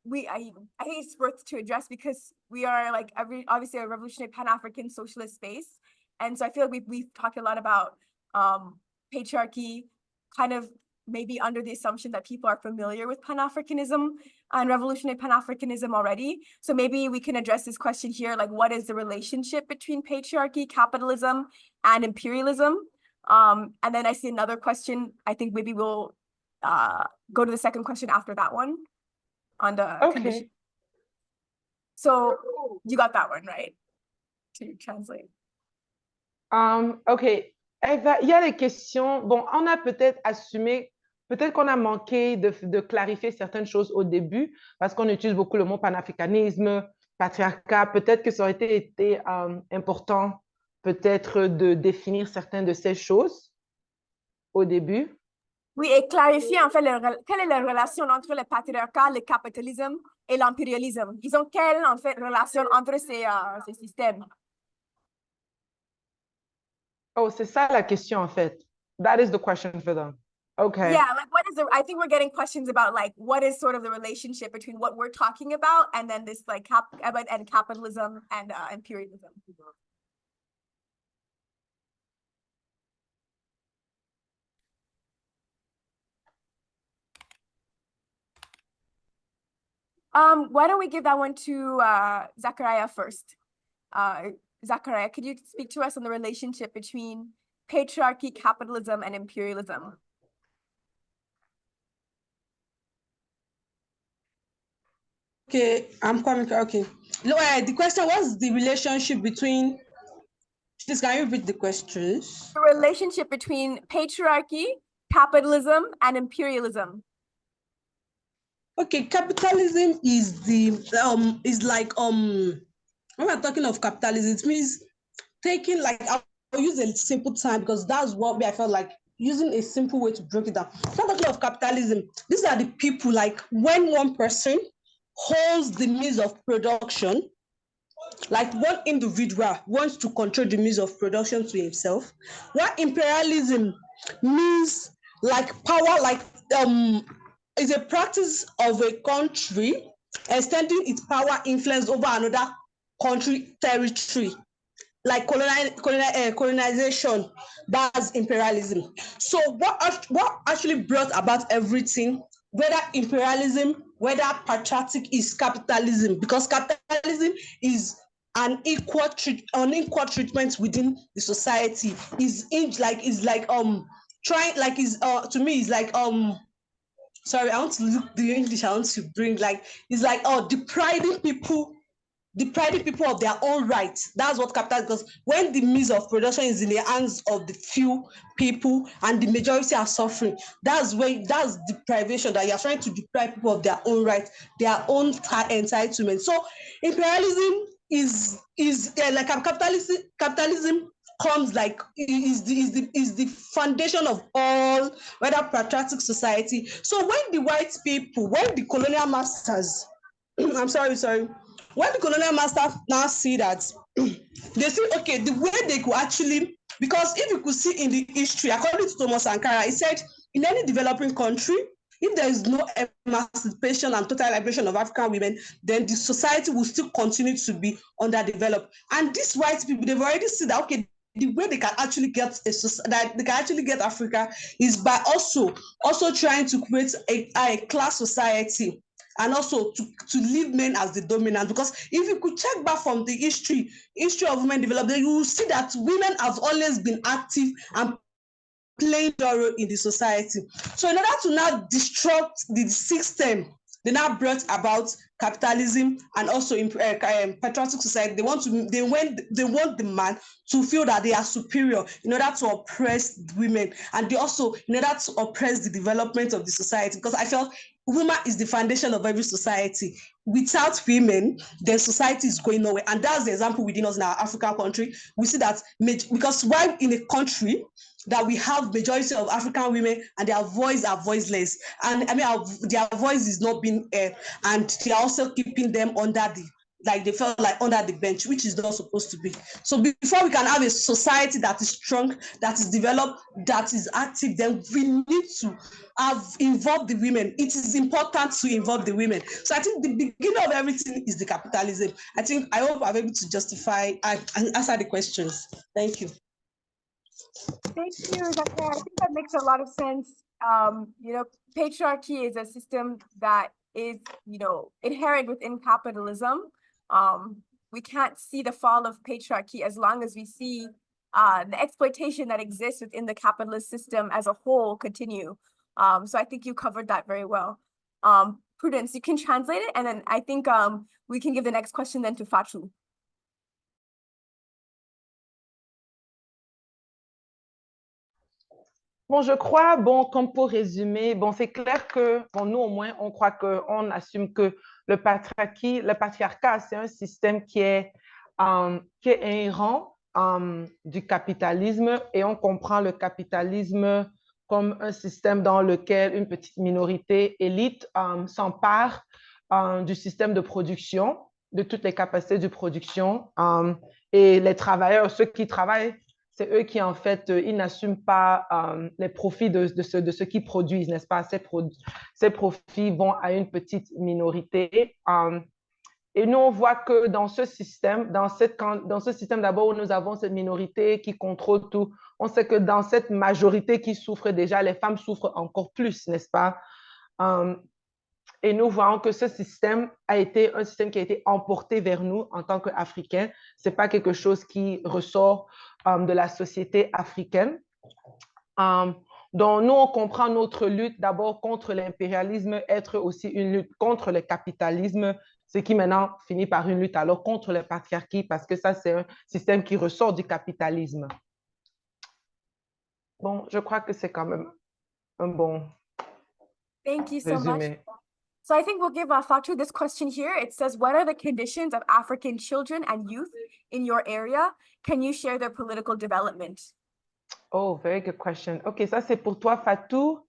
I think it's worth to address because we are like obviously a revolutionary Pan-African socialist space. And so I feel like we've talked a lot about patriarchy, kind of maybe under the assumption that people are familiar with Pan-Africanism and revolutionary Pan-Africanism already. So maybe we can address this question here, like what is the relationship between patriarchy, capitalism, and imperialism? And then I see another question. I think maybe we'll go to the second question after that one on the condition. Okay. So you got that one, right? To translate. OK. Eva, il y a des questions. Bon, on a peut-être assumé, peut-être qu'on a manqué de clarifier certaines choses au début parce qu'on utilise beaucoup le mot panafricanisme, patriarcat. Peut-être que ça aurait été important, peut-être, de définir certaines de ces choses au début. Oui, et clarifier en fait quelle est la relation entre le patriarcat, le capitalisme et l'impérialisme. Ils ont quelle en fait relation entre ces systèmes? Oh, c'est ça la question en fait. That is the question for them. Okay. Yeah, like what is I think we're getting questions about like what is sort of the relationship between what we're talking about and then this like capitalism and imperialism. Why don't we give that one to Zachariah first? Zachariah, could you speak to us on the relationship between patriarchy, capitalism, and imperialism? Okay, I'm coming. Okay. No, the question was the relationship between. Please, can you repeat the questions? The relationship between patriarchy, capitalism, and imperialism. Okay, capitalism is when we're talking of capitalism, it means taking like I'll use a simple term because that's what I felt like using a simple way to break it down. When talking of capitalism, these are the people like when one person holds the means of production, like one individual wants to control the means of production to himself. What imperialism means like power, like is a practice of a country extending its power influence over another country territory, like colonization. That's imperialism. So what actually brought about everything, whether imperialism, whether patriotic, is capitalism, because capitalism is an unequal treatment within the society. To me is like sorry, I want to look the English I want to bring, like it's like depriving people of their own rights. That's what capitalism, because when the means of production is in the hands of the few people and the majority are suffering, that's deprivation, that you're trying to deprive people of their own rights, their own entitlement. So imperialism is like capitalism comes like is the foundation of all, whether patriotic society. So when the colonial masters I'm sorry when the colonial masters now see that they see, okay, the way they could actually, because if you could see in the history, according to Thomas Sankara, he said in any developing country, if there is no emancipation and total liberation of African women, then the society will still continue to be underdeveloped. And these white people, they've already seen that, okay, the way they can actually get Africa is by also trying to create a class society, and also to leave men as the dominant. Because if you could check back from the history of women development, you will see that women have always been active and playing a role in the society. So in order to now disrupt the system, they now brought about capitalism and also patriotic society. They want the man to feel that they are superior in order to oppress women, and they also in order to oppress the development of the society. Because I felt woman is the foundation of every society. Without women, then society is going nowhere. And that's the example within us in our African country. We see that because while in a country that we have majority of African women and their voice are voiceless, and I mean their voice is not being heard, and they are also keeping them under like they felt like under the bench, which is not supposed to be. So before we can have a society that is strong, that is developed, that is active, then we need to have involved the women. It is important to involve the women. So I think the beginning of everything is the capitalism. I hope I'm able to justify and answer the questions. Thank you. Thank you, Zakia. I think that makes a lot of sense. You know, patriarchy is a system that is, you know, inherent within capitalism. We can't see the fall of patriarchy as long as we see the exploitation that exists within the capitalist system as a whole continue. So I think you covered that very well. Prudence, you can translate it, and then I think we can give the next question then to Fatou. Bon, je crois, bon, comme pour résumer, bon, c'est clair que, bon, nous au moins, on croit qu'on assume que le patriarcat, c'est un système qui est inhérent du capitalisme, et on comprend le capitalisme comme un système dans lequel une petite minorité élite s'empare du système de production, de toutes les capacités de production, et les travailleurs, ceux qui travaillent, c'est eux qui, en fait, ils n'assument pas les profits de ce qu'ils produisent, n'est-ce pas? Ces profits vont à une petite minorité. Et nous, on voit que dans ce système, dans ce système d'abord où nous avons cette minorité qui contrôle tout, on sait que dans cette majorité qui souffre déjà, les femmes souffrent encore plus, n'est-ce pas? Et nous voyons que ce système a été un système qui a été emporté vers nous en tant qu'Africains. Ce n'est pas quelque chose qui ressort de la société africaine. Donc, nous, on comprend notre lutte d'abord contre l'impérialisme, être aussi une lutte contre le capitalisme, ce qui maintenant finit par une lutte alors contre le patriarcat, parce que ça, c'est un système qui ressort du capitalisme. Bon, je crois que c'est quand même un bon Thank you so résumé. much. So I think we'll give Fatou this question here. It says, what are the conditions of African children and youth in your area? Can you share their political development? Oh, very good question. OK, ça c'est pour toi, Fatou.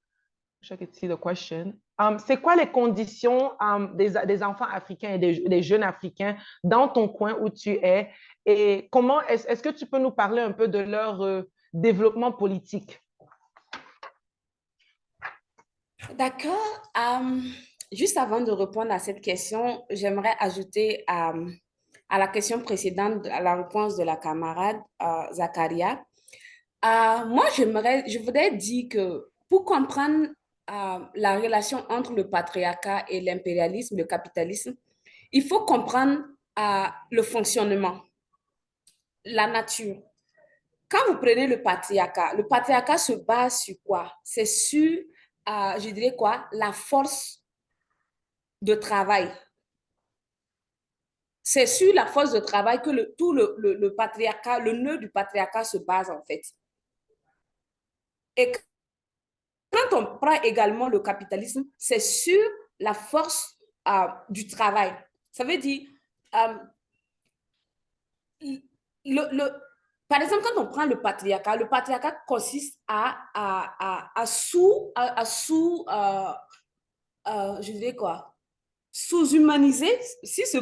Je can see the question. C'est quoi les conditions des enfants africains et des jeunes africains dans ton coin où tu es? Et comment est-ce que tu peux nous parler un peu de leur développement politique? D'accord. Juste avant de répondre à cette question, j'aimerais ajouter à la question précédente, à la réponse de la camarade Zakaria. Moi, je voudrais dire que pour comprendre la relation entre le patriarcat et l'impérialisme, le capitalisme, il faut comprendre le fonctionnement, la nature. Quand vous prenez le patriarcat se base sur quoi? C'est sur, je dirais quoi, la force de travail. C'est sur la force de travail que tout le patriarcat, le nœud du patriarcat se base en fait. Et quand on prend également le capitalisme, c'est sur la force du travail. Ça veut dire, par exemple, quand on prend le patriarcat consiste je dirais quoi? Sous-humaniser,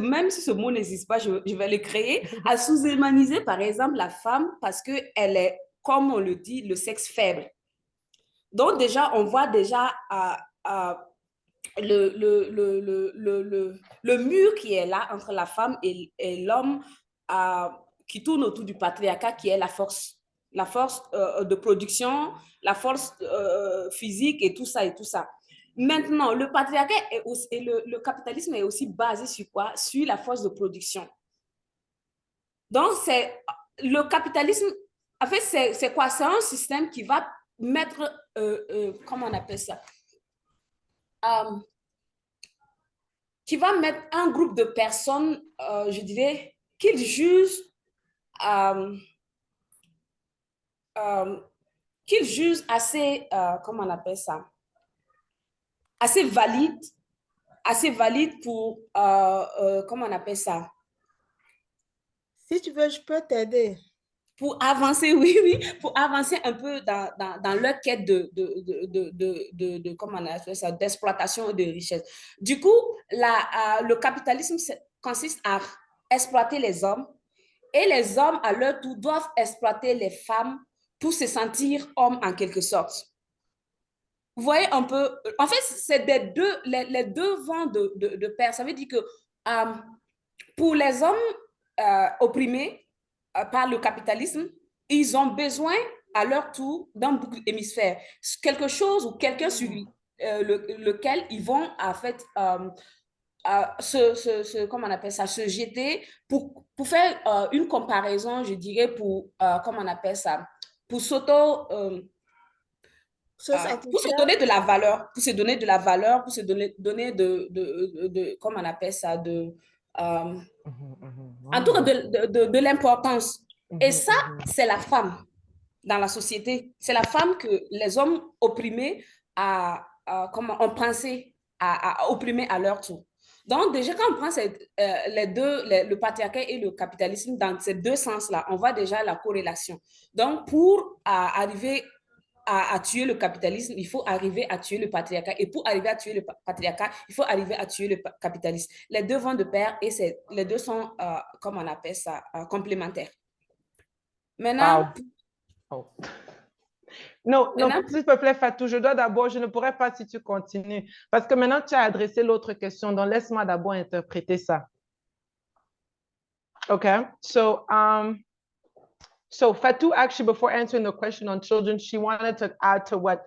même si ce mot n'existe pas, je vais le créer, à sous-humaniser par exemple la femme parce qu'elle est, comme on le dit, le sexe faible. Donc déjà, on voit déjà le mur qui est là entre la femme et l'homme qui tourne autour du patriarcat, qui est la force de production, la force physique et tout ça et tout ça. Maintenant, le patriarcat et le capitalisme est aussi basé sur quoi? Sur la force de production. Donc, le capitalisme, en fait, c'est quoi? C'est un système qui va mettre, comment on appelle ça? Qui va mettre un groupe de personnes, je dirais, qu'ils jugent assez, comment on appelle ça? Assez valide pour, comment on appelle ça? Si tu veux, je peux t'aider. Pour avancer, oui, pour avancer un peu dans leur quête comment on appelle ça, d'exploitation et de richesse. Du coup, le capitalisme consiste à exploiter les hommes et les hommes, à leur tour, doivent exploiter les femmes pour se sentir hommes en quelque sorte. Vous voyez un peu, en fait, c'est les deux vents de pair. Ça veut dire que pour les hommes opprimés par le capitalisme, ils ont besoin à leur tour d'un boucle hémisphère, quelque chose ou quelqu'un sur lequel ils vont en fait comment on appelle ça, se jeter pour faire une comparaison, je dirais, pour, comment on appelle ça, pour pour se donner de la valeur, pour se donner de la valeur, pour se donner comment on appelle ça, en tout cas de l'importance. Et ça, c'est la femme dans la société. C'est la femme que les hommes opprimés ont pensé à opprimer à leur tour. Donc, déjà, quand on prend le patriarcat et le capitalisme dans ces deux sens-là, on voit déjà la corrélation. Donc, pour arriver à tuer le capitalisme, il faut arriver à tuer le patriarcat. Et pour arriver à tuer le patriarcat, il faut arriver à tuer le capitalisme. Les deux vont de pair et les deux sont, comment on appelle ça, complémentaires. Maintenant... Wow. Oh. Non, s'il te plaît, Fatou, je ne pourrais pas si tu continues. Parce que maintenant, tu as adressé l'autre question, donc laisse-moi d'abord interpréter ça. Okay, so Fatou, actually, before answering the question on children, she wanted to add to what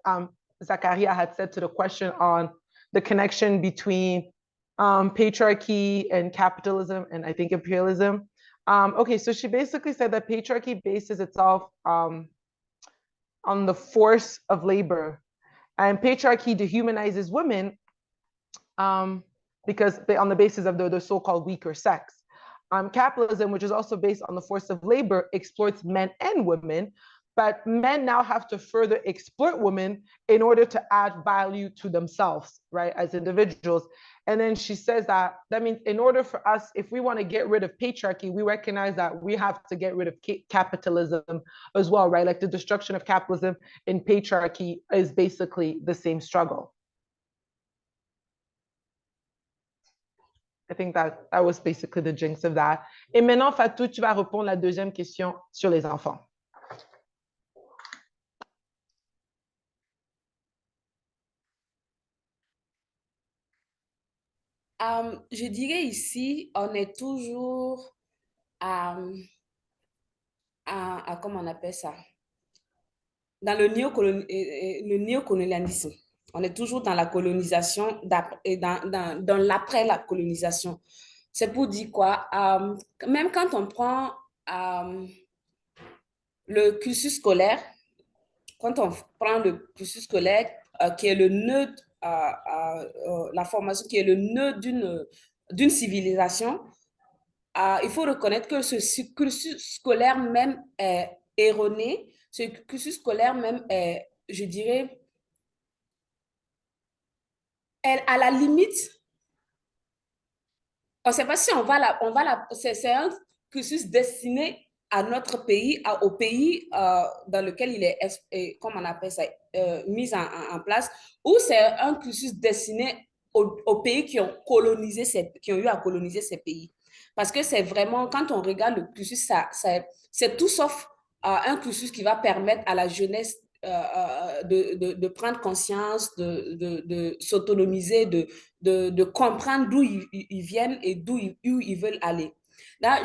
Zakaria had said to the question on the connection between patriarchy and capitalism and I think imperialism. Okay, so she basically said that patriarchy bases itself on the force of labor, and patriarchy dehumanizes women because on the basis of the so-called weaker sex. Capitalism, which is also based on the force of labor, exploits men and women, but men now have to further exploit women in order to add value to themselves, right, as individuals. And then she says that means in order for us, if we want to get rid of patriarchy, we recognize that we have to get rid of capitalism as well, right? Like the destruction of capitalism and patriarchy is basically the same struggle. I think that was basically the jinx of that. Et maintenant, Fatou, tu vas répondre à la deuxième question sur les enfants. Je dirais ici, on est toujours comment on appelle ça? Dans le néocolonialisme. On est toujours dans la colonisation et dans l'après la colonisation. C'est pour dire quoi? Même quand on prend le cursus scolaire, qui est le nœud, la formation qui est le nœud d'une civilisation, il faut reconnaître que ce cursus scolaire même est erroné. Ce cursus scolaire même est, je dirais, à la limite, on ne sait pas si c'est un cursus destiné à notre pays, au pays dans lequel il est, comment on appelle ça, mis en place, ou c'est un cursus destiné aux pays qui ont eu à coloniser ces pays. Parce que c'est vraiment, quand on regarde le cursus, c'est tout sauf un cursus qui va permettre à la jeunesse de prendre conscience, de s'autonomiser, de comprendre d'où ils viennent et où ils veulent aller. Là,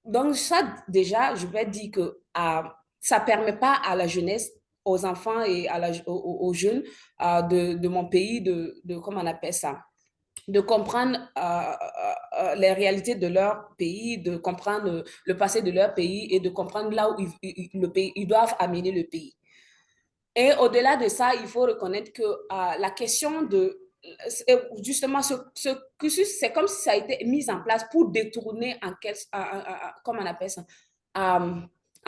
donc ça, déjà, je vais dire que ça ne permet pas à la jeunesse, aux enfants et aux jeunes de mon pays, comment on appelle ça, de comprendre les réalités de leur pays, de comprendre le passé de leur pays et de comprendre là où ils doivent amener le pays. Et au-delà de ça, il faut reconnaître que la question de, justement, ce cursus, c'est comme si ça a été mis en place pour détourner, comment on appelle ça, en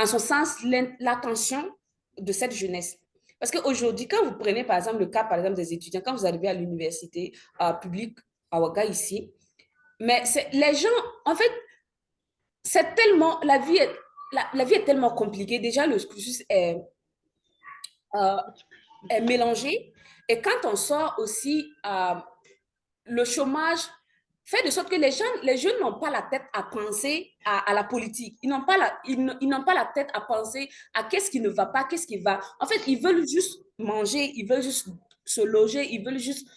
son sens, l'attention de cette jeunesse. Parce qu'aujourd'hui, quand vous prenez, par exemple, le cas, par exemple, des étudiants, quand vous arrivez à l'université publique à Ouaga, ici, mais les gens, en fait, c'est tellement, la vie est tellement compliquée. Déjà, le cursus est mélangé. Et quand on sort aussi, le chômage fait de sorte que les jeunes n'ont pas la tête à penser à la politique. Ils n'ont pas la tête à penser à qu'est-ce qui ne va pas, qu'est-ce qui va. En fait, ils veulent juste manger, ils veulent juste se loger, ils veulent juste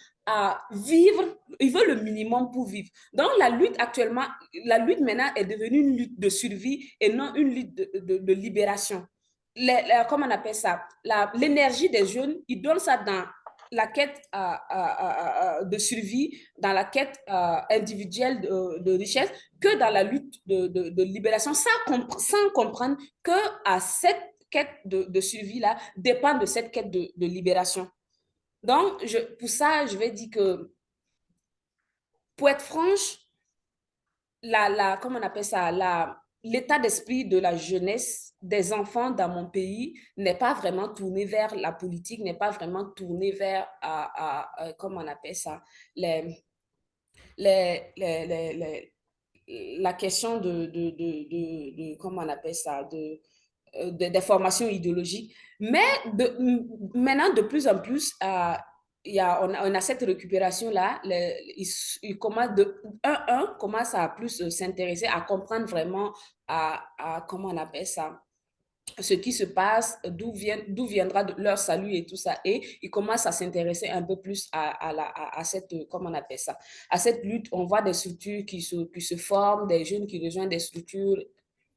vivre, ils veulent le minimum pour vivre. Donc, la lutte actuellement, la lutte maintenant est devenue une lutte de survie et non une lutte de libération. Comment on appelle ça? L'énergie des jeunes, ils donnent ça dans la quête de survie, dans la quête individuelle de richesse, que dans la lutte de libération, sans comprendre que cette quête de survie-là dépend de cette quête de libération. Donc, pour ça, je vais dire que, pour être franche, comment on appelle ça, l'état d'esprit de la jeunesse des enfants dans mon pays n'est pas vraiment tourné vers la politique, n'est pas vraiment tourné vers, comment on appelle ça, la question comment on appelle ça, des formations idéologiques. Mais maintenant, de plus en plus, on a cette récupération-là. Ils commencent à plus s'intéresser, à comprendre vraiment comment on appelle ça, ce qui se passe, d'où viendra leur salut et tout ça. Et ils commencent à s'intéresser un peu plus à cette, comment on appelle ça, à cette lutte. On voit des structures qui se forment, des jeunes qui rejoignent des structures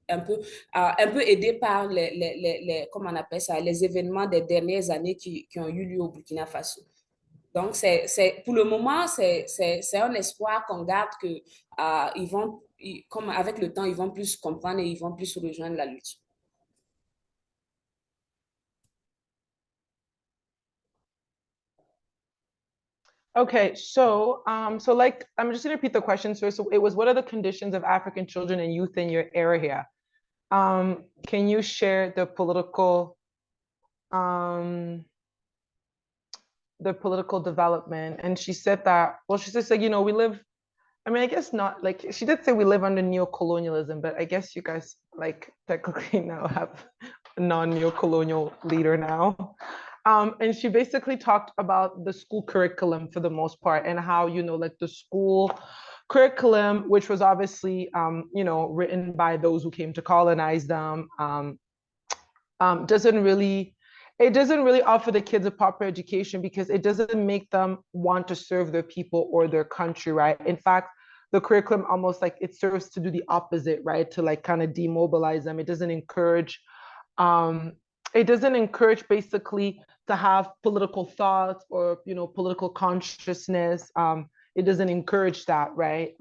un peu aidés par comment on appelle ça, les événements des dernières années qui ont eu lieu au Burkina Faso. Donc, pour le moment, c'est un espoir qu'on garde que comme avec le temps, ils vont plus comprendre et ils vont plus rejoindre la lutte. Okay, so like I'm just gonna repeat the question. So it was, what are the conditions of African children and youth in your area? Can you share the political development? And she said that, well, she said, you know, we live, I mean, I guess not, like, she did say we live under neo-colonialism, but I guess you guys, like, technically now have a non-neo-colonial leader now. And she basically talked about the school curriculum for the most part, and how, you know, like the school curriculum, which was obviously, you know, written by those who came to colonize them, doesn't really offer the kids a proper education, because it doesn't make them want to serve their people or their country, right? In fact, the curriculum almost like it serves to do the opposite, right? To like kind of demobilize them. It doesn't encourage basically to have political thoughts or, you know, political consciousness. It doesn't encourage that, right?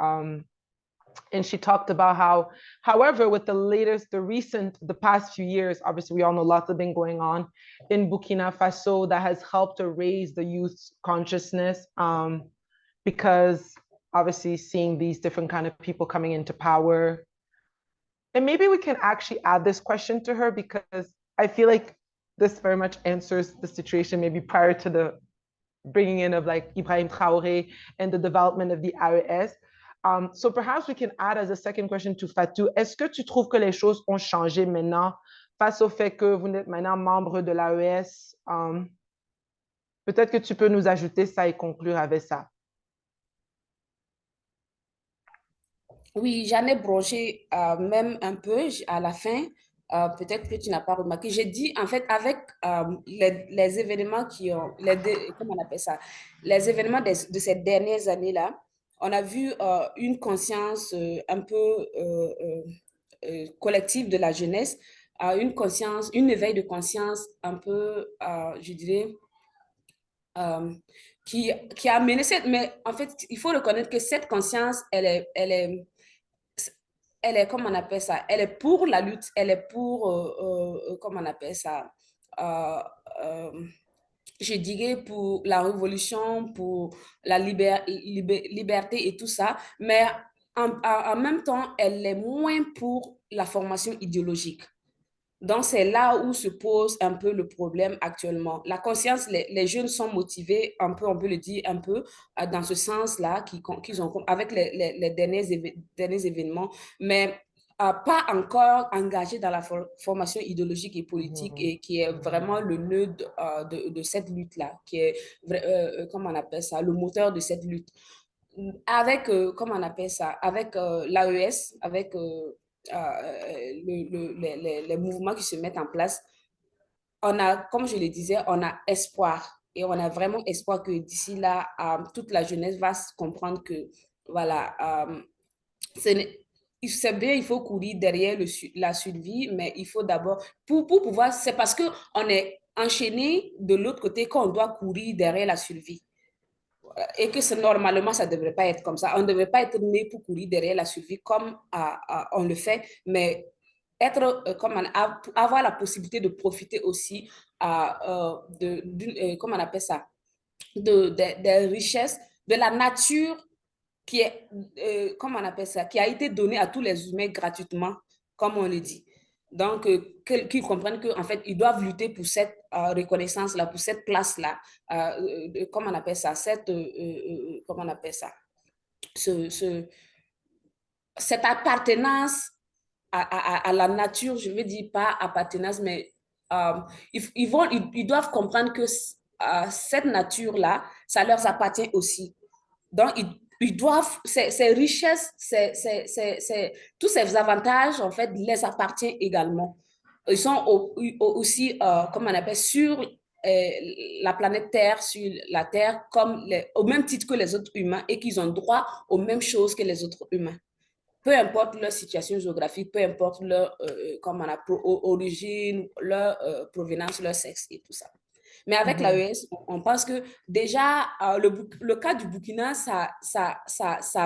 And she talked about how, however, with the past few years, obviously we all know lots have been going on in Burkina Faso that has helped to raise the youth's consciousness, because obviously seeing these different kind of people coming into power. And maybe we can actually add this question to her, because I feel like this very much answers the situation maybe prior to the bringing in of like Ibrahim Traoré and the development of the AES. So perhaps we can add as a second question to Fatou. Est-ce que tu trouves que les choses ont changé maintenant face au fait que vous êtes maintenant membre de l'AES? Peut-être que tu peux nous ajouter ça et conclure avec ça. Oui, j'en ai broché même un peu à la fin. Peut-être que tu n'as pas remarqué. J'ai dit, en fait, avec les événements comment on appelle ça? Les événements de ces dernières années-là, on a vu une conscience un peu collective de la jeunesse, une éveil de conscience un peu, je dirais, qui a mené mais en fait, il faut reconnaître que cette conscience, elle est, comment on appelle ça, elle est pour la lutte, elle est pour, comment on appelle ça, je dirais pour la révolution, pour la liberté et tout ça, mais en même temps, elle est moins pour la formation idéologique. Donc, c'est là où se pose un peu le problème actuellement. La conscience, les jeunes sont motivés, un peu, on peut le dire, un peu dans ce sens-là, qu'ils ont, avec les derniers événements, mais pas encore engagés dans la formation idéologique et politique, et qui est vraiment le nœud de cette lutte-là, qui est, comment on appelle ça, le moteur de cette lutte. avec, comment on appelle ça, avec l'AES, avec les mouvements qui se mettent en place, on a, comme je le disais, on a espoir. Et on a vraiment espoir que d'ici là, toute la jeunesse va comprendre que, voilà, c'est bien, il faut courir derrière la survie, mais il faut d'abord, pour pouvoir, c'est parce qu'on est enchaîné de l'autre côté qu'on doit courir derrière la survie. Et que normalement, ça ne devrait pas être comme ça. On ne devrait pas être né pour courir derrière la survie comme on le fait, mais être, avoir la possibilité de profiter aussi comment on appelle ça, des richesses, de la nature qui est, comment on appelle ça, qui a été donnée à tous les humains gratuitement, comme on le dit. Donc, qu'ils comprennent qu'en fait, ils doivent lutter pour cette reconnaissance-là, pour cette place-là, comment on appelle ça, comment on appelle ça, cette appartenance à la nature, je veux dire pas appartenance, mais ils doivent comprendre que cette nature-là, ça leur appartient aussi. Donc, ils doivent, ces richesses, tous ces avantages, en fait, les appartiennent également. Ils sont aussi, comment on appelle, sur la planète Terre, sur la Terre, au même titre que les autres humains et qu'ils ont droit aux mêmes choses que les autres humains. Peu importe leur situation géographique, peu importe leur origine, leur provenance, leur sexe et tout ça. Mais avec l'AES, on pense que déjà, le cas du Burkina, ça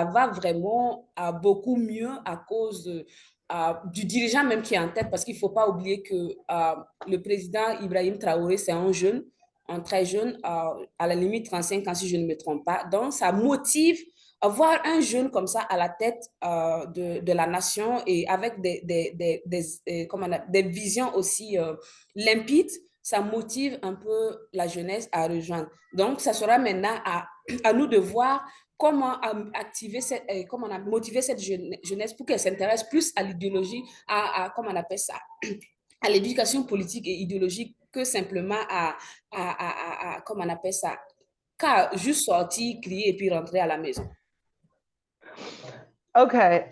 va vraiment beaucoup mieux à cause du dirigeant même qui est en tête, parce qu'il ne faut pas oublier que le président Ibrahim Traoré, c'est un très jeune, à la limite 35 ans si je ne me trompe pas. Donc, ça motive avoir un jeune comme ça à la tête de la nation et avec des visions aussi limpides, ça motive un peu la jeunesse à rejoindre. Donc, ça sera maintenant à nous de voir comment activer comment motiver cette jeunesse pour qu'elle s'intéresse plus à l'idéologie, comment on appelle ça, à l'éducation politique et idéologique que simplement comment on appelle ça, qu'à juste sortir, crier et puis rentrer à la maison. Okay.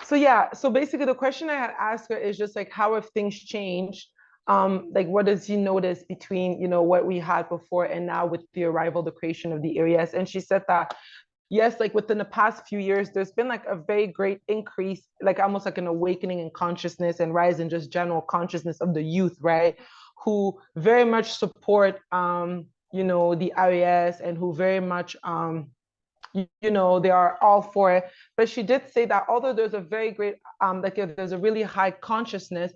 So yeah, so basically the question I had asked her is just like, how have things changed? Like, what does he notice between, you know, what we had before and now with the arrival, the creation of the areas? And she said that, yes, like within the past few years, there's been like a very great increase, like almost like an awakening in consciousness and rise in just general consciousness of the youth, right? Who very much support, you know, the areas and who very much, you know, they are all for it. But she did say that although there's a very great, like there's a really high consciousness,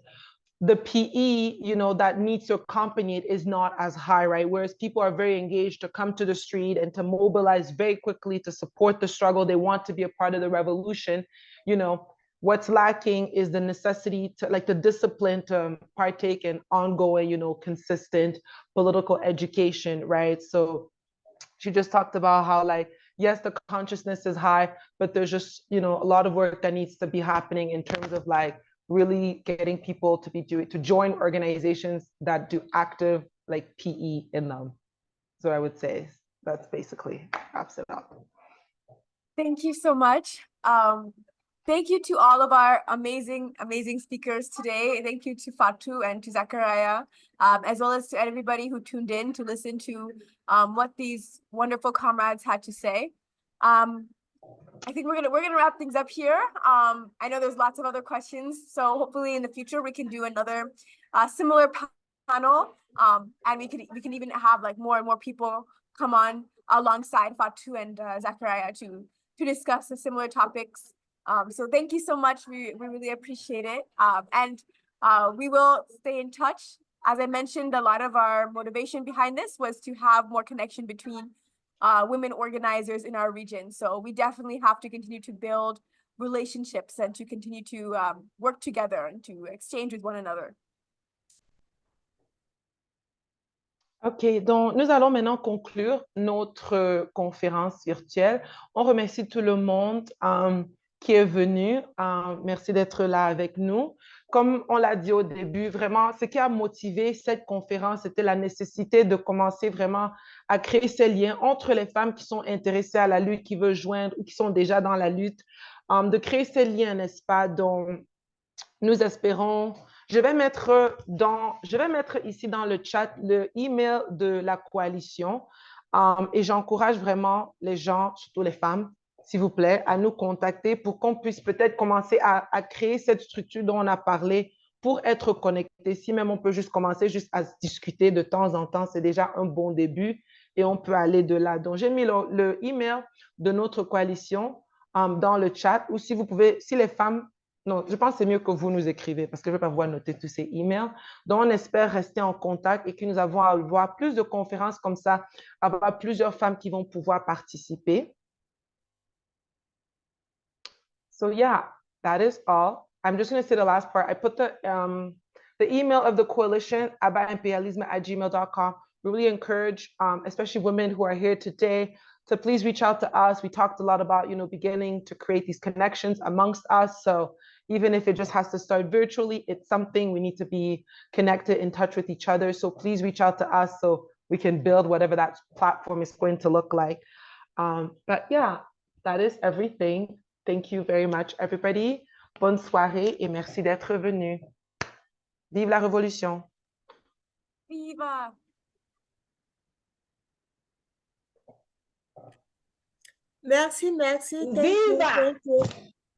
the PE, you know, that needs to accompany it is not as high, right? Whereas people are very engaged to come to the street and to mobilize very quickly to support the struggle. They want to be a part of the revolution. You know, what's lacking is the necessity to, like, the discipline to partake in ongoing, you know, consistent political education, right? So she just talked about how, like, yes, the consciousness is high, but there's just, you know, a lot of work that needs to be happening in terms of like really getting people to join organizations that do active like PE in them. So I would say that's basically wraps it up. Thank you so much. Thank you to all of our amazing speakers today. Thank you to Fatou and to Zachariah, as well as to everybody who tuned in to listen to what these wonderful comrades had to say. I think we're gonna wrap things up here. I know there's lots of other questions, so hopefully in the future we can do another similar panel, and we can even have like more and more people come on alongside Fatou and Zachariah to discuss the similar topics. So thank you so much. We really appreciate it. And we will stay in touch. As I mentioned, a lot of our motivation behind this was to have more connection between women organizers in our region. So we definitely have to continue to build relationships and to continue to work together and to exchange with one another. OK, donc nous allons maintenant conclure notre conférence virtuelle. On remercie tout le monde qui est venu. Merci d'être là avec nous. comme on l'a dit au début, vraiment, ce qui a motivé cette conférence, c'était la nécessité de commencer vraiment à créer ces liens entre les femmes qui sont intéressées à la lutte, qui veulent joindre ou qui sont déjà dans la lutte, de créer ces liens, n'est-ce pas, dont nous espérons. Je vais mettre ici dans le chat le email de la coalition et j'encourage vraiment les gens, surtout les femmes, s'il vous plaît, à nous contacter pour qu'on puisse peut-être commencer à créer cette structure dont on a parlé pour être connectés. Si même on peut juste commencer juste à se discuter de temps en temps, c'est déjà un bon début et on peut aller de là. Donc, j'ai mis le email de notre coalition dans le chat ou si vous pouvez, si les femmes, non, je pense que c'est mieux que vous nous écrivez parce que je ne vais pas pouvoir noter tous ces emails. Donc, on espère rester en contact et que nous allons avoir plus de conférences comme ça, avoir plusieurs femmes qui vont pouvoir participer. So yeah, that is all. I'm just going to say the last part. I put the email of the coalition, abaimperialisme@gmail.com. We really encourage, especially women who are here today, to please reach out to us. We talked a lot about, beginning to create these connections amongst us. So even if it just has to start virtually, it's something we need to be connected, in touch with each other. So please reach out to us so we can build whatever that platform is going to look like. But yeah, that is everything. Thank you very much, everybody. Bonne soirée et merci d'être venu. Vive la révolution. Viva! Merci, merci. Thank you, Viva! thank you.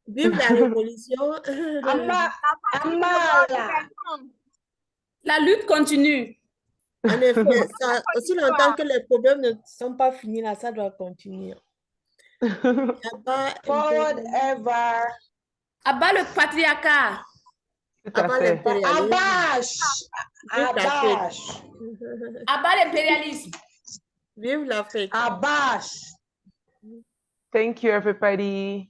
Vive la révolution. Amala! La lutte continue. En effet, ça, aussi longtemps que les problèmes ne sont pas finis, là, ça doit continuer. Forward ever. Abat le patriarcat. Tout à Avant fait. l'impérialisme. Abash! Vive l'Afrique. Abash! Abat l'impérialisme. Vive l'Afrique. Abash! Thank you, everybody.